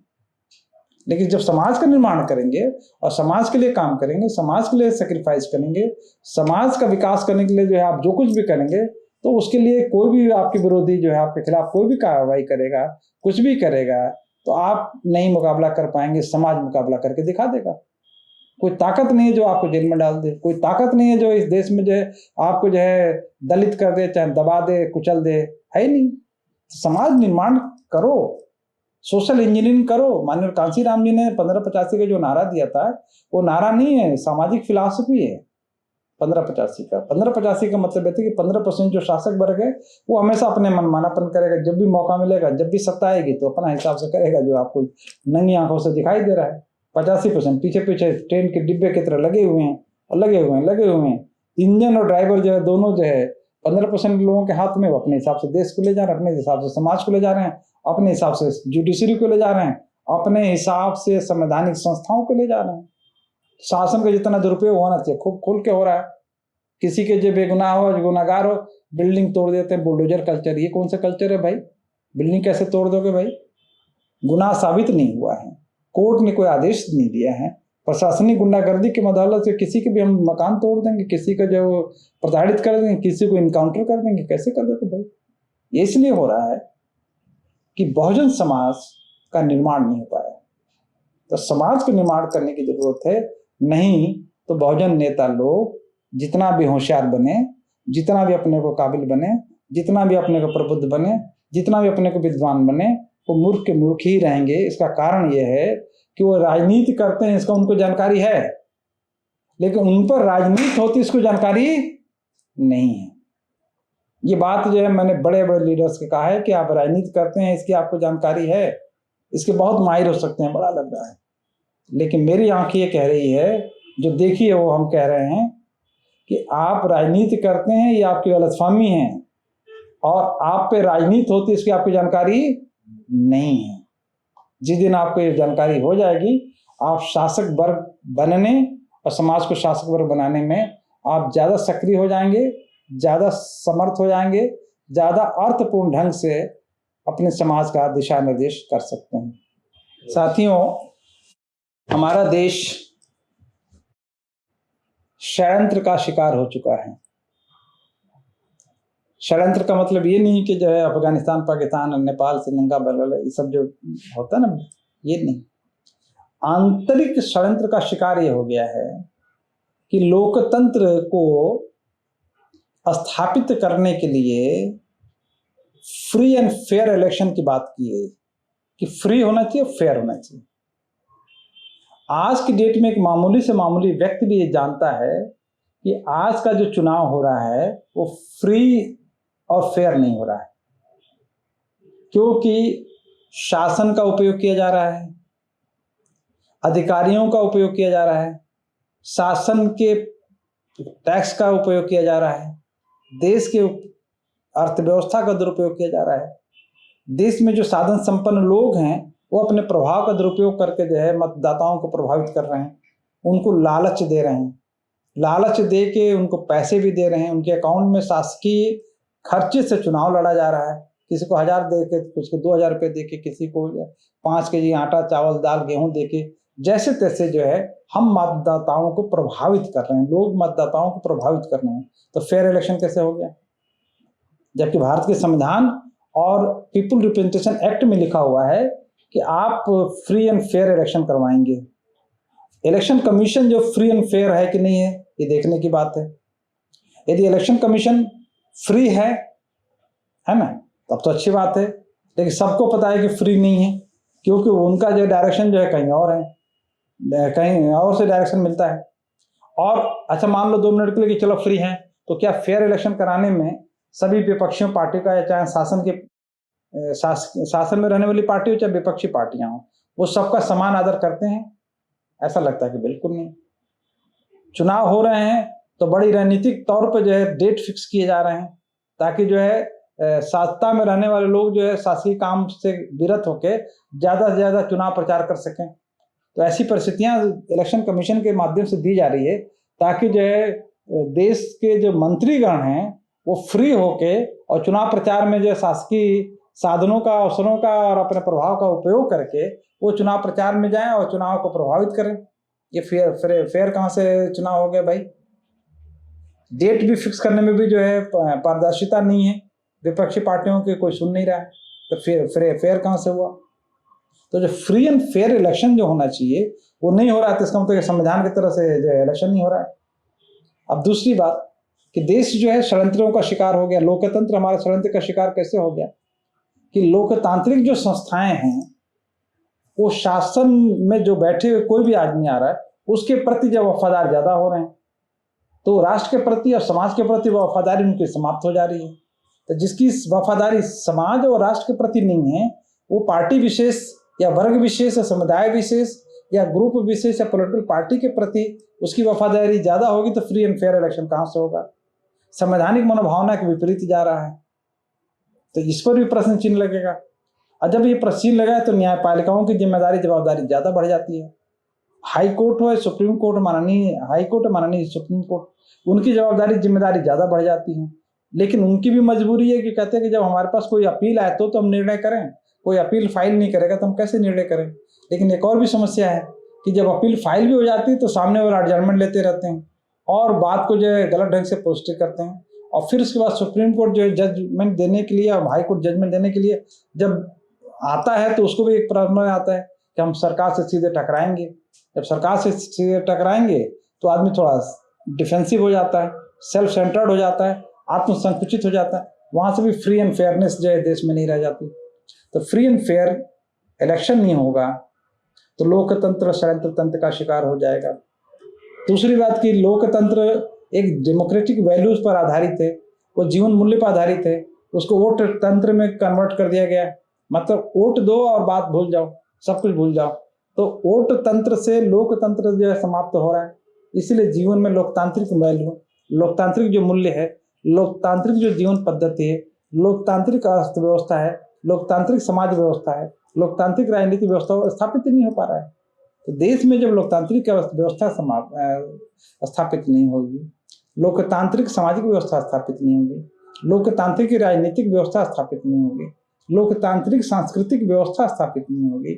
लेकिन जब समाज का निर्माण करेंगे और समाज के लिए काम करेंगे, समाज के लिए सेक्रीफाइस करेंगे, समाज का विकास करने के लिए जो है आप जो कुछ भी करेंगे, तो उसके लिए कोई भी आपके विरोधी जो है आपके खिलाफ कोई भी कार्रवाई करेगा, कुछ भी करेगा, तो आप नहीं मुकाबला कर पाएंगे, समाज मुकाबला करके दिखा देगा। कोई ताकत नहीं है जो आपको जेल में डाल दे, कोई ताकत नहीं है जो इस देश में जो है आपको जो है दलित कर दे, चाहे दबा दे, कुचल दे, है ही नहीं। समाज निर्माण करो, सोशल इंजीनियरिंग करो। माननीय कांशीराम जी ने 1585 का जो नारा दिया था वो नारा नहीं है, सामाजिक फिलॉसफी है 1585 का। 1585 का मतलब है कि 15% जो शासक वर्ग है वो हमेशा अपने मनमानापन करेगा, जब भी मौका मिलेगा, जब भी सत्ता आएगी तो अपना हिसाब से करेगा, जो आपको नंगी आंखों से दिखाई दे रहा है। 85% पीछे पीछे ट्रेन के डिब्बे की तरह लगे हुए हैं। इंजन और ड्राइवर जो है दोनों जो है 15% लोगों के हाथ में, वो अपने हिसाब से देश को ले जा रहे हैं, अपने हिसाब से समाज को ले जा रहे हैं, अपने हिसाब से जुडिशरी को ले जा रहे हैं, अपने हिसाब से संवैधानिक संस्थाओं को ले जा रहे हैं। शासन का जितना दुरुपयोग होना चाहिए खूब खोल के हो रहा है। किसी के जो बेगुनाह हो, जो गुनाहगार हो, बिल्डिंग तोड़ देते हैं, बुलडोजर कल्चर। ये कौन सा कल्चर है भाई? बिल्डिंग कैसे तोड़ दोगे भाई? गुनाह साबित नहीं हुआ है, कोर्ट ने कोई आदेश नहीं दिया है, प्रशासनिक गुंडागर्दी के मदद से किसी के भी हम मकान तोड़ देंगे, किसी का जो प्रताड़ित कर देंगे, किसी को इनकाउंटर कर देंगे, कैसे कर दोगे भाई? ये इसलिए हो रहा है कि बहुजन समाज का निर्माण नहीं हो पाया। तो समाज को निर्माण करने की जरूरत है। नहीं तो बहुजन नेता लोग जितना भी होशियार बने, जितना भी अपने को काबिल बने, जितना भी अपने को प्रबुद्ध बने, जितना भी अपने को विद्वान बने, वो मूर्ख के मूर्ख ही रहेंगे। इसका कारण यह है कि वो राजनीति करते हैं, इसका उनको जानकारी है, लेकिन उन पर राजनीति होती इसको जानकारी नहीं है। ये बात जो है मैंने बड़े बड़े लीडर्स के कहा है कि आप राजनीति करते हैं, इसकी आपको जानकारी है, इसके बहुत माहिर हो सकते हैं, बड़ा लग रहा है, लेकिन मेरी आंखें ये कह रही है, जो देखी है वो हम कह रहे हैं कि आप राजनीति करते हैं, ये आपकी गलतफहमी है, और आप पे राजनीति होती है इसकी आपको जानकारी नहीं है। जिस दिन आपको ये जानकारी हो जाएगी, आप शासक वर्ग बनने और समाज को शासक वर्ग बनाने में आप ज़्यादा सक्रिय हो जाएंगे, ज़्यादा समर्थ हो जाएंगे, ज़्यादा अर्थपूर्ण ढंग से अपने समाज का दिशा निर्देश कर सकते हैं। साथियों, हमारा देश षड्यंत्र का शिकार हो चुका है। षड्यंत्र का मतलब ये नहीं कि जो है अफगानिस्तान, पाकिस्तान, नेपाल, श्रीलंका, बांग्लादेश, ये सब जो होता है ना, ये नहीं। आंतरिक षड्यंत्र का शिकार ये हो गया है कि लोकतंत्र को स्थापित करने के लिए फ्री एंड फेयर इलेक्शन की बात की गई कि फ्री होना चाहिए, फेयर होना चाहिए। आज की डेट में एक मामूली से मामूली व्यक्ति भी ये जानता है कि आज का जो चुनाव हो रहा है वो फ्री और फेयर नहीं हो रहा है, क्योंकि शासन का उपयोग किया जा रहा है, अधिकारियों का उपयोग किया जा रहा है, शासन के टैक्स का उपयोग किया जा रहा है, देश के अर्थव्यवस्था का दुरुपयोग किया जा रहा है। देश में जो साधन संपन्न लोग हैं वो अपने प्रभाव का दुरुपयोग करके जो है मतदाताओं को प्रभावित कर रहे हैं, उनको लालच दे रहे हैं, लालच दे के उनको पैसे भी दे रहे हैं, उनके अकाउंट में शासकीय खर्चे से चुनाव लड़ा जा रहा है। किसी को 1000 दे के, किसी को 2000 रुपये दे के, किसी को 5 केजी आटा, चावल, दाल, गेहूं दे के, जैसे तैसे जो है हम मतदाताओं को प्रभावित कर रहे हैं, लोग मतदाताओं को प्रभावित कर रहे हैं। तो फेयर इलेक्शन कैसे हो गया? जबकि भारत के संविधान और पीपुल रिप्रेजेंटेशन एक्ट में लिखा हुआ है कि आप फ्री एंड फेयर इलेक्शन करवाएंगे। इलेक्शन कमीशन जो फ्री एंड फेयर है कि नहीं है, ये देखने की बात है। यदि इलेक्शन कमीशन फ्री है ना, तब तो अच्छी बात है। लेकिन सबको पता है कि फ्री नहीं है, क्योंकि उनका जो डायरेक्शन जो है कहीं और है, कहीं और से डायरेक्शन मिलता है। और अच्छा, मान लो 2 मिनट के लिए कि चलो फ्री है, तो क्या फेयर इलेक्शन कराने में सभी विपक्षी पार्टी का, या चाहे शासन में रहने वाली पार्टी हो चाहे विपक्षी पार्टियां हो, वो सबका समान आदर करते हैं? ऐसा लगता है कि बिल्कुल नहीं। चुनाव हो रहे हैं तो बड़ी रणनीतिक तौर पर जो है डेट फिक्स किए जा रहे हैं, ताकि जो है सत्ता में रहने वाले लोग जो है शासकीय काम से विरत होकर ज़्यादा से ज़्यादा चुनाव प्रचार कर सकें। तो ऐसी परिस्थितियां इलेक्शन कमीशन के माध्यम से दी जा रही है, ताकि जो है देश के जो मंत्रीगण हैं वो फ्री होके और चुनाव प्रचार में जो शासकीय साधनों का, अवसरों का और अपने प्रभाव का उपयोग करके वो चुनाव प्रचार में जाएं और चुनाव को प्रभावित करें। ये फेयर कहाँ से चुनाव हो गया भाई? डेट भी फिक्स करने में भी जो है पारदर्शिता नहीं है, विपक्षी पार्टियों के कोई सुन नहीं रहा है, तो फेयर कहाँ से हुआ? तो जो फ्री एंड फेयर इलेक्शन जो होना चाहिए वो नहीं हो रहा है, तो इसका मतलब संविधान की तरफ से जो इलेक्शन नहीं हो रहा है। अब दूसरी बात कि देश जो है षड्यंत्रों का शिकार हो गया। लोकतंत्र हमारा षड्यंत्र का शिकार कैसे हो गया कि लोकतांत्रिक जो संस्थाएं हैं वो शासन में जो बैठे हुए कोई भी आदमी आ रहा है उसके प्रति जब वफादार ज्यादा हो रहे हैं, तो राष्ट्र के प्रति और समाज के प्रति वफादारी उनकी समाप्त हो जा रही है। तो जिसकी वफादारी समाज और राष्ट्र के प्रति नहीं है, वो पार्टी विशेष या वर्ग विशेष या समुदाय विशेष या ग्रुप विशेष या पॉलिटिकल पार्टी के प्रति उसकी वफादारी ज्यादा होगी, तो फ्री एंड फेयर इलेक्शन कहाँ से होगा? संवैधानिक मनोभावना के विपरीत जा रहा है, तो इस पर भी प्रश्न चिन्ह लगेगा। और जब ये प्रश्न चिन्ह लगा तो न्यायपालिकाओं की जिम्मेदारी, जवाबदारी ज्यादा बढ़ जाती है। हाई कोर्ट हो, सुप्रीम कोर्ट, माननीय हाई कोर्ट, माननीय सुप्रीम कोर्ट, उनकी जवाबदारी जिम्मेदारी ज्यादा बढ़ जाती है। लेकिन उनकी भी मजबूरी है कि कहते हैं कि जब हमारे पास कोई अपील आए तो हम निर्णय करें, कोई अपील फाइल नहीं करेगा तो हम कैसे निर्णय करें। लेकिन एक और भी समस्या है कि जब अपील फाइल भी हो जाती है तो सामने वाला एडजर्नमेंट लेते रहते हैं और बात को जो है गलत ढंग से पोस्ट करते हैं, और फिर उसके बाद सुप्रीम कोर्ट जो है जजमेंट देने के लिए, हाई कोर्ट जजमेंट देने के लिए जब आता है तो उसको भी एक प्रश्न आता है कि हम सरकार से सीधे टकराएंगे। जब सरकार से सीधे टकराएंगे तो आदमी थोड़ा डिफेंसिव हो जाता है, सेल्फ सेंटर्ड हो जाता है, आत्मसंकुचित हो जाता है। वहां से भी फ्री एंड फेयरनेस जो है देश में नहीं रह जाती। तो फ्री एंड फेयर इलेक्शन नहीं होगा तो लोकतंत्र षड्यंत्र तंत्र का शिकार हो जाएगा। दूसरी बात कि लोकतंत्र एक डेमोक्रेटिक वैल्यूज पर आधारित है, वो जीवन मूल्य पर आधारित है, उसको वोट तंत्र में कन्वर्ट कर दिया गया। मतलब वोट दो और बात भूल जाओ, सब कुछ भूल जाओ। तो वोट तंत्र से लोकतंत्र जो है समाप्त हो रहा है। इसलिए जीवन में लोकतांत्रिक वैल्यू, लोकतांत्रिक जो मूल्य है, लोकतांत्रिक जो जीवन पद्धति है, लोकतांत्रिक अर्थव्यवस्था है, लोकतांत्रिक समाज व्यवस्था है, लोकतांत्रिक राजनीतिक व्यवस्था स्थापित नहीं हो पा रहा है। तो देश में जब लोकतांत्रिक व्यवस्था स्थापित नहीं होगी, लोकतांत्रिक सामाजिक व्यवस्था स्थापित नहीं होगी, लोकतांत्रिक राजनीतिक व्यवस्था स्थापित नहीं होगी, लोकतांत्रिक सांस्कृतिक व्यवस्था स्थापित नहीं होगी,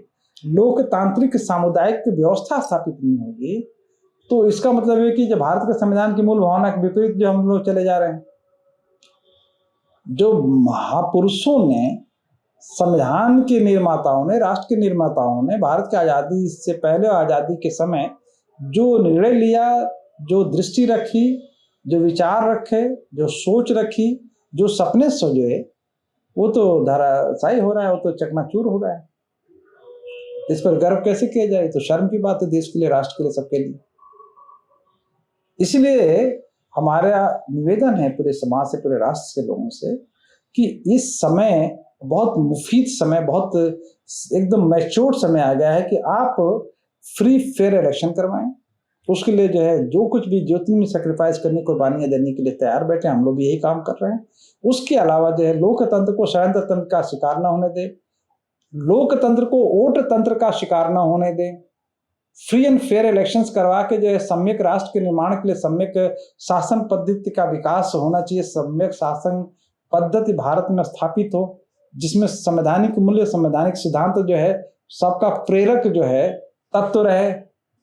लोकतांत्रिक सामुदायिक व्यवस्था स्थापित नहीं होगी, तो इसका मतलब है कि जो भारत के संविधान की मूल भावना के विपरीत जो हम लोग चले जा रहे हैं। जो महापुरुषों ने, संविधान के निर्माताओं ने, राष्ट्र के निर्माताओं ने भारत की आज़ादी से पहले और आज़ादी के समय जो निर्णय लिया, जो दृष्टि रखी, जो विचार रखे, जो सोच रखी, जो सपने सजोए, वो तो धराशायी हो रहा है, वो तो चकनाचूर हो रहा है। इस पर गर्व कैसे किया जाए? तो शर्म की बात है देश के लिए, राष्ट्र के लिए, सबके लिए। इसलिए हमारा निवेदन है पूरे समाज से, पूरे राष्ट्र के लोगों से कि इस समय बहुत मुफीद समय, बहुत एकदम मैच्योर समय आ गया है कि आप फ्री फेयर इलेक्शन करवाएं। उसके लिए जो है जो कुछ भी जितनी भी सेक्रीफाइस करने, कुर्बानियां देने के लिए तैयार बैठे, हम लोग भी यही काम कर रहे हैं। उसके अलावा जो है लोकतंत्र को षड्यंत्र तंत्र का शिकार न होने दें, लोकतंत्र को वोट तंत्र का शिकार न होने दें। फ्री एंड फेयर इलेक्शंस करवा के जो है सम्यक राष्ट्र के निर्माण के लिए सम्यक शासन पद्धति का विकास होना चाहिए। सम्यक शासन पद्धति भारत में स्थापित हो, जिसमें संवैधानिक मूल्य, संवैधानिक सिद्धांत जो है सबका प्रेरक जो है तत्व रहे,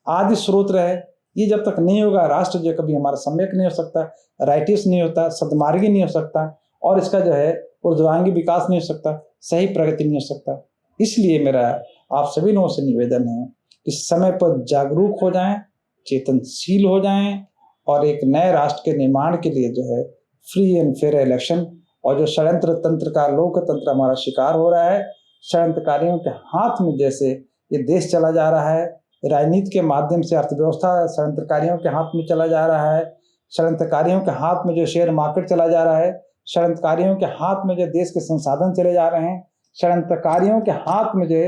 आदि स्रोत रहे। ये जब तक नहीं होगा, राष्ट्र जो कभी हमारा सम्यक नहीं हो सकता, राइटियस नहीं होता, सदमार्गी नहीं हो सकता, और इसका जो है ऊर्ध्वांगी विकास नहीं हो सकता, सही प्रगति नहीं हो सकता। इसलिए मेरा आप सभी लोगों से निवेदन है कि समय पर जागरूक हो जाएं, चेतनशील हो जाएं, और एक नए राष्ट्र के निर्माण के लिए जो है फ्री एंड फेयर इलेक्शन, और जो षड्यंत्र तंत्र का लोकतंत्र हमारा शिकार हो रहा है, षड्यंत्रकारियों के हाथ में जैसे ये देश चला जा रहा है, राजनीति के माध्यम से अर्थव्यवस्था षड्यंत्रकारियों के हाथ में चला जा रहा है, षड्यंत्रकारियों के हाथ में जो शेयर मार्केट चला जा रहा है, षड्यंत्रकारियों के हाथ में जो देश के संसाधन चले जा रहे हैं, षड्यंत्रकारियों के हाथ में जो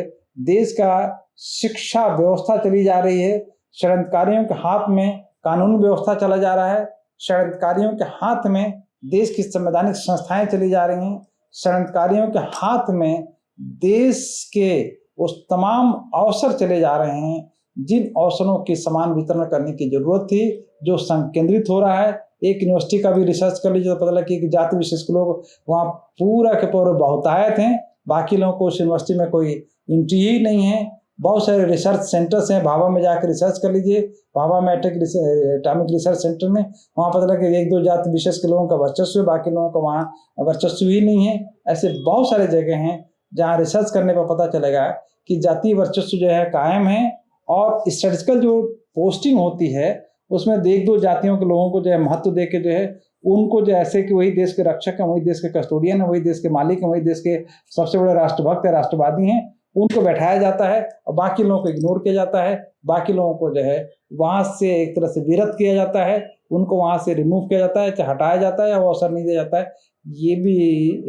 देश का शिक्षा व्यवस्था चली जा रही है, षड्यंत्रकारियों के हाथ में कानून व्यवस्था चला जा रहा है, षड्यंत्रकारियों के हाथ में देश की संवैधानिक संस्थाएं चली जा रही हैं, षड्यंत्रकारियों के हाथ में देश के उस तमाम अवसर चले जा रहे हैं जिन अवसरों की समान वितरण करने की जरूरत थी, जो संकेंद्रित हो रहा है। एक यूनिवर्सिटी का भी रिसर्च कर लीजिए तो पता लगे कि जाति विशेष के लोग वहाँ पूरा के पूरे बहुतायत हैं, बाकी लोगों को उस यूनिवर्सिटी में कोई एंट्री ही नहीं है। बहुत सारे रिसर्च सेंटर्स हैं, भाभा में जाकर रिसर्च कर लीजिए, भाभा में एटॉमिक रिसर्च सेंटर में, वहाँ पता लगे कि एक दो जाति विशेष के लोगों का वर्चस्व है, बाकी लोगों का वहाँ वर्चस्व ही नहीं है। ऐसे बहुत सारे जगह हैं जहाँ रिसर्च करने पर पता चलेगा कि जातीय वर्चस्व जो है कायम है, और स्टैटिस्टिकल जो पोस्टिंग होती है उसमें एक दो जातियों के लोगों को जो है महत्व दे के जो है उनको जो ऐसे कि वही देश के रक्षक हैं, वही देश के कस्टोडियन हैं, वही देश के मालिक हैं, वही देश के सबसे बड़े राष्ट्रभक्त है, राष्ट्रवादी हैं, उनको बैठाया जाता है और बाकी लोगों को इग्नोर किया जाता है। बाकी लोगों को जो है वहाँ से एक तरह से विरत किया जाता है, उनको वहाँ से रिमूव किया जाता है, चाहे हटाया जाता है या वो अवसर नहीं दिया जाता है। ये भी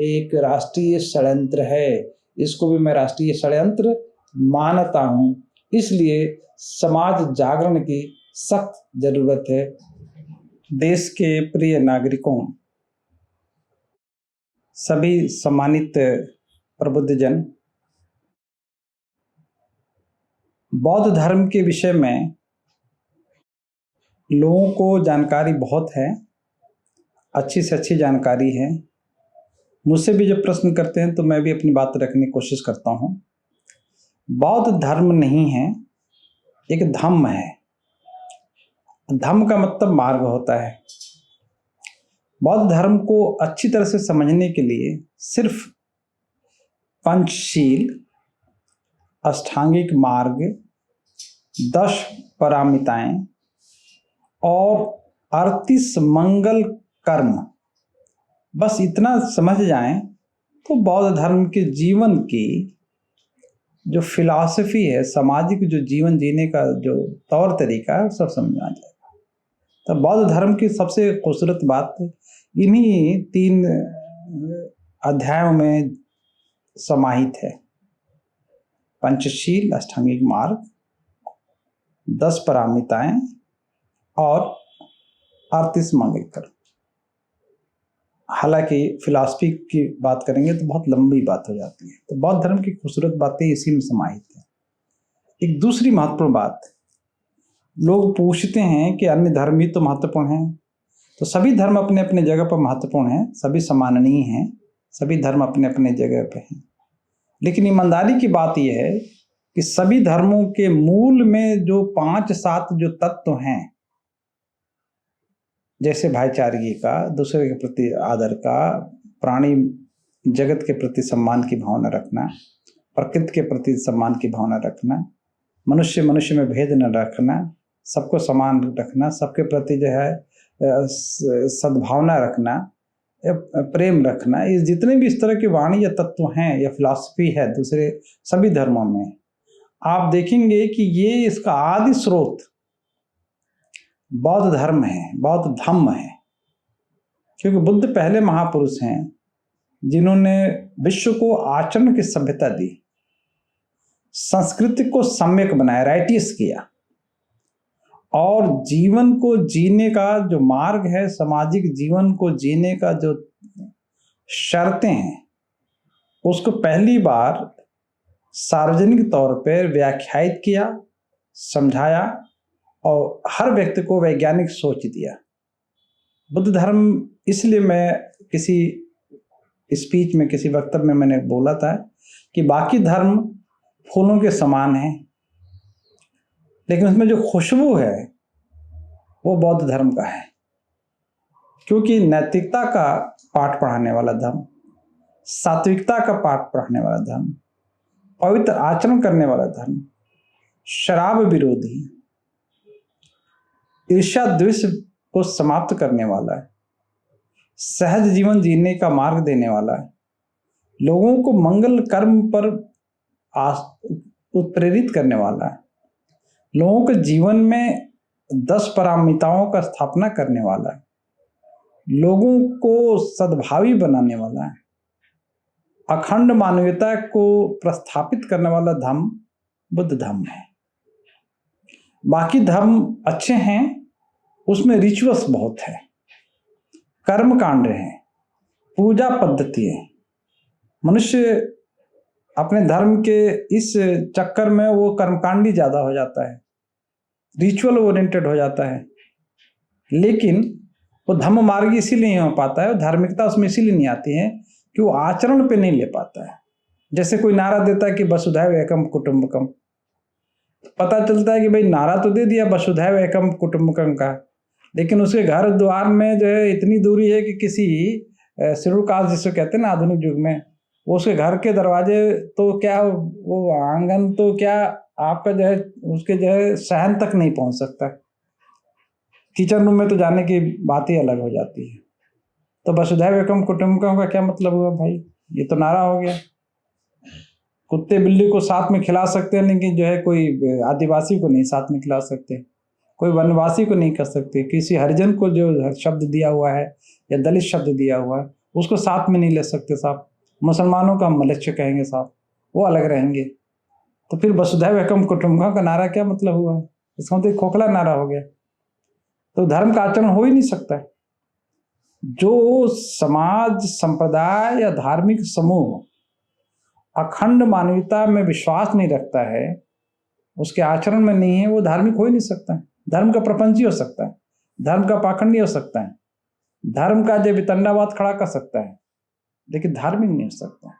एक राष्ट्रीय षड्यंत्र है, इसको भी मैं राष्ट्रीय षड्यंत्र मानता हूँ। इसलिए समाज जागरण की सख्त जरूरत है। देश के प्रिय नागरिकों, सभी सम्मानित प्रबुद्धजन, बौद्ध धर्म के विषय में लोगों को जानकारी बहुत है, अच्छी से अच्छी जानकारी है। मुझसे भी जब प्रश्न करते हैं तो मैं भी अपनी बात रखने की कोशिश करता हूँ। बौद्ध धर्म नहीं है, एक धम्म है। धम्म का मतलब मार्ग होता है। बौद्ध धर्म को अच्छी तरह से समझने के लिए सिर्फ पंचशील, अष्टांगिक मार्ग, 10 पारमिताएं और 38 मंगल कर्म, बस इतना समझ जाएं तो बौद्ध धर्म के जीवन की जो फिलॉसफी है, सामाजिक जो जीवन जीने का जो तौर तरीका है, सब समझ आ जाएगा। तो बौद्ध धर्म की सबसे खूबसूरत बात इन्हीं 3 अध्यायों में समाहित है। पंचशील, अष्टांगिक मार्ग, 10 पारमिताएं और 38 मंगल कर्म। हालांकि फिलॉसफी की बात करेंगे तो बहुत लंबी बात हो जाती है, तो बौद्ध धर्म की खूबसूरत बातें इसी में समाहित है। एक दूसरी महत्वपूर्ण बात, लोग पूछते हैं कि अन्य धर्म भी तो महत्वपूर्ण हैं, तो सभी धर्म अपने अपने जगह पर महत्वपूर्ण हैं, सभी सम्माननीय हैं, सभी धर्म अपने अपने जगह पर हैं। लेकिन ईमानदारी की बात यह है कि सभी धर्मों के मूल में जो 5-7 जो तत्व हैं, जैसे भाईचारगी का, दूसरे के प्रति आदर का, प्राणी जगत के प्रति सम्मान की भावना रखना, प्रकृति के प्रति सम्मान की भावना रखना, मनुष्य मनुष्य में भेद न रखना, सबको समान रखना, सबके प्रति जो है सद्भावना रखना, प्रेम रखना, ये जितने भी इस तरह की वाणी या तत्व हैं या फिलॉसफी है दूसरे सभी धर्मों में, आप देखेंगे कि ये इसका आदि स्रोत बौद्ध धर्म है, बौद्ध धम्म है। क्योंकि बुद्ध पहले महापुरुष हैं जिन्होंने विश्व को आचरण की सभ्यता दी, संस्कृति को सम्यक बनाया, राइटियस किया, और जीवन को जीने का जो मार्ग है, सामाजिक जीवन को जीने का जो शर्तें हैं, उसको पहली बार सार्वजनिक तौर पर व्याख्यायित किया, समझाया और हर व्यक्ति को वैज्ञानिक सोच दिया। बुद्ध धर्म, इसलिए मैं किसी स्पीच में, किसी वक्तव्य में मैंने बोला था कि बाकी धर्म फूलों के समान हैं, लेकिन उसमें जो खुशबू है वो बौद्ध धर्म का है। क्योंकि नैतिकता का पाठ पढ़ाने वाला धर्म, सात्विकता का पाठ पढ़ाने वाला धर्म, पवित्र आचरण करने वाला धर्म, शराब विरोधी, ईर्ष्या द्वेष को समाप्त करने वाला है, सहज जीवन जीने का मार्ग देने वाला है, लोगों को मंगल कर्म पर उत्प्रेरित करने वाला है, लोगों के जीवन में 10 पारमिताओं का स्थापना करने वाला है, लोगों को सद्भावी बनाने वाला है, अखंड मानवीयता को प्रस्थापित करने वाला धर्म बुद्ध धर्म है। बाकी धर्म अच्छे हैं, उसमें रिचुअल्स बहुत है, कर्म कांड है, पूजा पद्धति है। मनुष्य अपने धर्म के इस चक्कर में वो कर्मकांडी ज्यादा हो जाता है, रिचुअल ओरिएंटेड हो जाता है, लेकिन वो धम्म मार्ग इसीलिए नहीं हो पाता है, धार्मिकता उसमें इसीलिए नहीं आती है कि वो आचरण पे नहीं ले पाता है। जैसे कोई नारा देता है कि वसुधैव एकम कुटुंबकम, पता चलता है कि भाई नारा तो दे दिया वसुधैव एकम कुटुंबकम का, लेकिन उसके घर द्वार में जो है इतनी दूरी है कि किसी शेड्यूल कास्ट जिसको कहते हैं ना आधुनिक युग में, वो उसके घर के दरवाजे तो क्या, वो आंगन तो क्या, आपका जो है उसके जो है सहन तक नहीं पहुंच सकता, किचन रूम में तो जाने की बात ही अलग हो जाती है। तो वसुधैव एकम कुटुंबकम का क्या मतलब हुआ भाई? ये तो नारा हो गया। कुत्ते बिल्ली को साथ में खिला सकते हैं, लेकिन जो है कोई आदिवासी को नहीं साथ में खिला सकते, कोई वनवासी को नहीं कर सकते, किसी हरिजन को जो शब्द दिया हुआ है या दलित शब्द दिया हुआ है उसको साथ में नहीं ले सकते साहब। मुसलमानों का हम मलच्छ कहेंगे साहब, वो अलग रहेंगे। तो फिर वसुधैव एकम कुटुंबकम का नारा क्या मतलब हुआ? इसका मतलब खोखला नारा हो गया। तो धर्म का आचरण हो ही नहीं सकता। जो समाज, संप्रदाय या धार्मिक समूह अखंड मानवीयता में विश्वास नहीं रखता है, उसके आचरण में नहीं है, वो धार्मिक हो ही नहीं सकता। धर्म का प्रपंची हो सकता है, धर्म का पाखंडी हो सकता है, धर्म का जो वितंडावाद खड़ा कर सकता है, लेकिन धार्मिक नहीं हो सकता।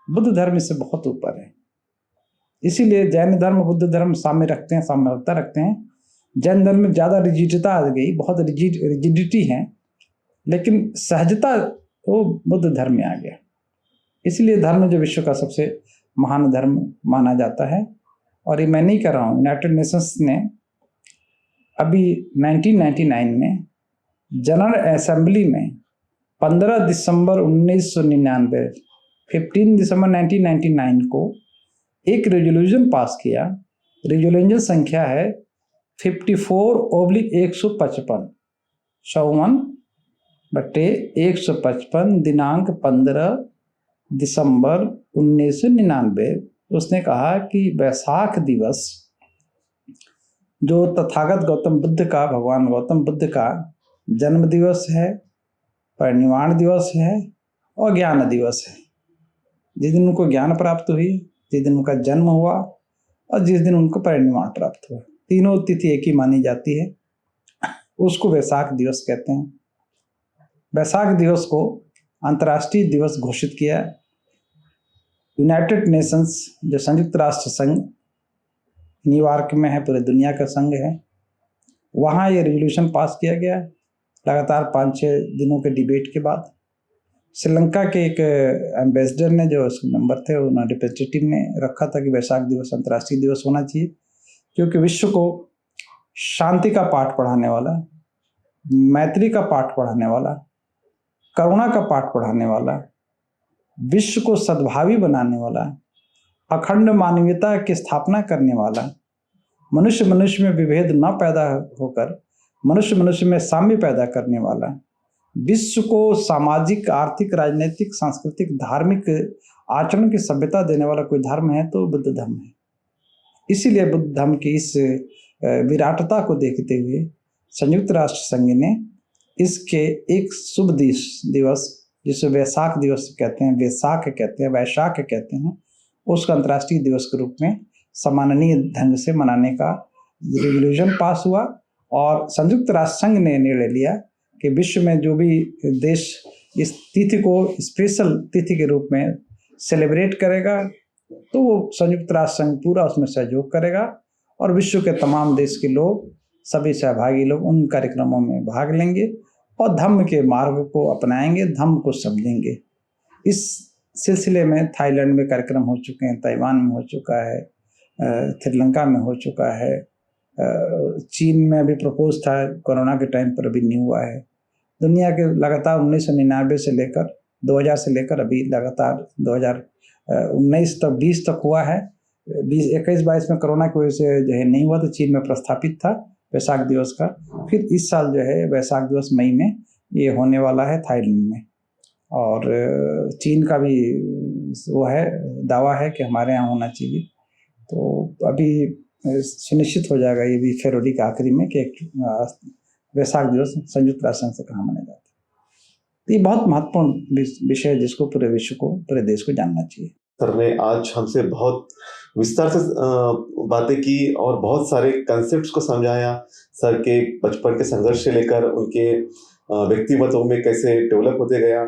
बुद्ध धर्म इससे बहुत ऊपर है। इसीलिए जैन धर्म बुद्ध धर्म साम्य रखते हैं, साम्यता रखते हैं। जैन धर्म में ज़्यादा रिजिडिटा आ गई, बहुत रिजिडिटी है, लेकिन सहजता वो बुद्ध धर्म में आ गया। इसलिए धर्म जो विश्व का सबसे महान धर्म माना जाता है। और ये मैं नहीं कर रहा हूँ, यूनाइटेड नेशंस ने अभी 1999 में जनरल असेंबली में 15 दिसंबर 1999, 15 दिसंबर 1999 को एक रेजोल्यूशन पास किया। रेजोल्यूशन संख्या है 54/155, 54/155, दिनांक 15 दिसंबर 1999। उसने कहा कि वैशाख दिवस जो तथागत गौतम बुद्ध का, भगवान गौतम बुद्ध का जन्म दिवस है, परिनिर्वाण दिवस है और ज्ञान दिवस है। जिस दिन उनको ज्ञान प्राप्त हुई, जिस दिन उनका जन्म हुआ और जिस दिन उनको परिनिर्वाण प्राप्त हुआ, तीनों तिथि एक ही मानी जाती है, उसको वैशाख दिवस कहते हैं। वैशाख दिवस को अंतर्राष्ट्रीय दिवस घोषित किया। यूनाइटेड नेशंस जो संयुक्त राष्ट्र संघ न्यूयॉर्क में है, पूरे दुनिया का संघ है, वहाँ ये रेजोल्यूशन पास किया गया। लगातार 5-6 दिनों के डिबेट के बाद श्रीलंका के एक एम्बेसडर ने, जो उसके मेंबर थे, उन्होंने रिप्रेजेंटेटिव ने रखा था कि वैशाख दिवस अंतर्राष्ट्रीय दिवस होना चाहिए, क्योंकि विश्व को शांति का पाठ पढ़ाने वाला, मैत्री का पाठ पढ़ाने वाला, करुणा का पाठ पढ़ाने वाला, विश्व को सद्भावी बनाने वाला, अखंड मानवीयता की स्थापना करने वाला, मनुष्य मनुष्य में विभेद न पैदा होकर मनुष्य मनुष्य में साम्य पैदा करने वाला, विश्व को सामाजिक, आर्थिक, राजनीतिक, सांस्कृतिक, धार्मिक आचरण की सभ्यता देने वाला कोई धर्म है तो बुद्ध धर्म है। इसीलिए बुद्ध धर्म की इस विराटता को देखते हुए संयुक्त राष्ट्र संघ ने इसके एक शुभ दिवस, जिसे वैशाख दिवस कहते हैं, वैशाख कहते हैं, उसका अंतर्राष्ट्रीय दिवस के रूप में सम्माननीय ढंग से मनाने का रेजोल्यूशन पास हुआ। और संयुक्त राष्ट्र संघ ने निर्णय लिया कि विश्व में जो भी देश इस तिथि को स्पेशल तिथि के रूप में सेलिब्रेट करेगा, तो वो संयुक्त राष्ट्र संघ पूरा उसमें सहयोग करेगा और विश्व के तमाम देश के लोग, सभी सहभागी लोग उन कार्यक्रमों में भाग लेंगे और धम्म के मार्ग को अपनाएंगे, धम्म को समझेंगे। इस सिलसिले में थाईलैंड में कार्यक्रम हो चुके हैं, ताइवान में हो चुका है, श्रीलंका में हो चुका है, चीन में अभी प्रपोज था, कोरोना के टाइम पर अभी नहीं हुआ है। दुनिया के लगातार 1999 से लेकर 2000 से लेकर अभी लगातार 2019 तक 20 तक हुआ है। 21-22 में कोरोना की वजह से जो है नहीं हुआ, तो चीन में प्रस्थापित था वैशाख दिवस का। फिर इस साल जो है वैशाख दिवस मई में ये होने वाला है थाईलैंड में, और चीन का भी वो है, दावा है कि हमारे यहाँ होना चाहिए। तो अभी सुनिश्चित हो जाएगा ये भी फरवरी के आखिरी में कि वैशाख दिवस संयुक्त राष्ट्र संघ से कहाँ मनाया जाता है। तो ये बहुत महत्वपूर्ण विषय है जिसको पूरे विश्व को, पूरे देश को जानना चाहिए। सर ने आज हमसे बहुत विस्तार से बातें की और बहुत सारे कंसेप्ट्स को समझाया। सर के बचपन के संघर्ष से लेकर उनके व्यक्तित्व में कैसे डेवलप होते गया,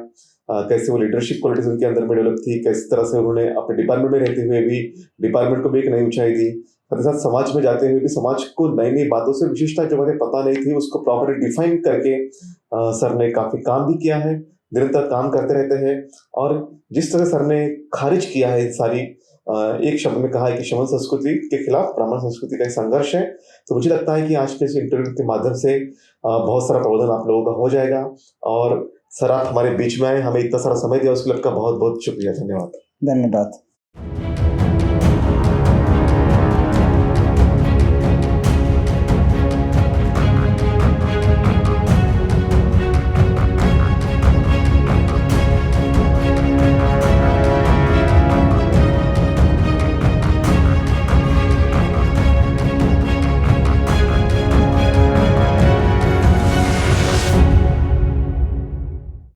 कैसे वो लीडरशिप क्वालिटीज उनके अंदर में डेवलप थी, किस तरह से उन्होंने अपने डिपार्टमेंट में रहते हुए भी डिपार्टमेंट को भी एक नई ऊंचाई दी, साथ ही साथ समाज में जाते हुए भी समाज को नई नई बातों से विशेषता जो मुझे पता नहीं थी उसको प्रॉपरली डिफाइन करके सर ने काफी काम भी किया है, निरंतर काम करते रहते हैं। और जिस तरह सर ने खारिज किया है सारी, एक शब्द में कहा है कि शमन संस्कृति के खिलाफ ब्राह्मण संस्कृति का एक संघर्ष है, तो मुझे लगता है कि आज के इस इंटरव्यू के माध्यम से बहुत सारा प्रबोधन आप लोगों का हो जाएगा। और सर, आप हमारे बीच में आए, हमें इतना सारा समय दिया, उसके लिए आपका बहुत बहुत शुक्रिया। धन्यवाद। धन्यवाद।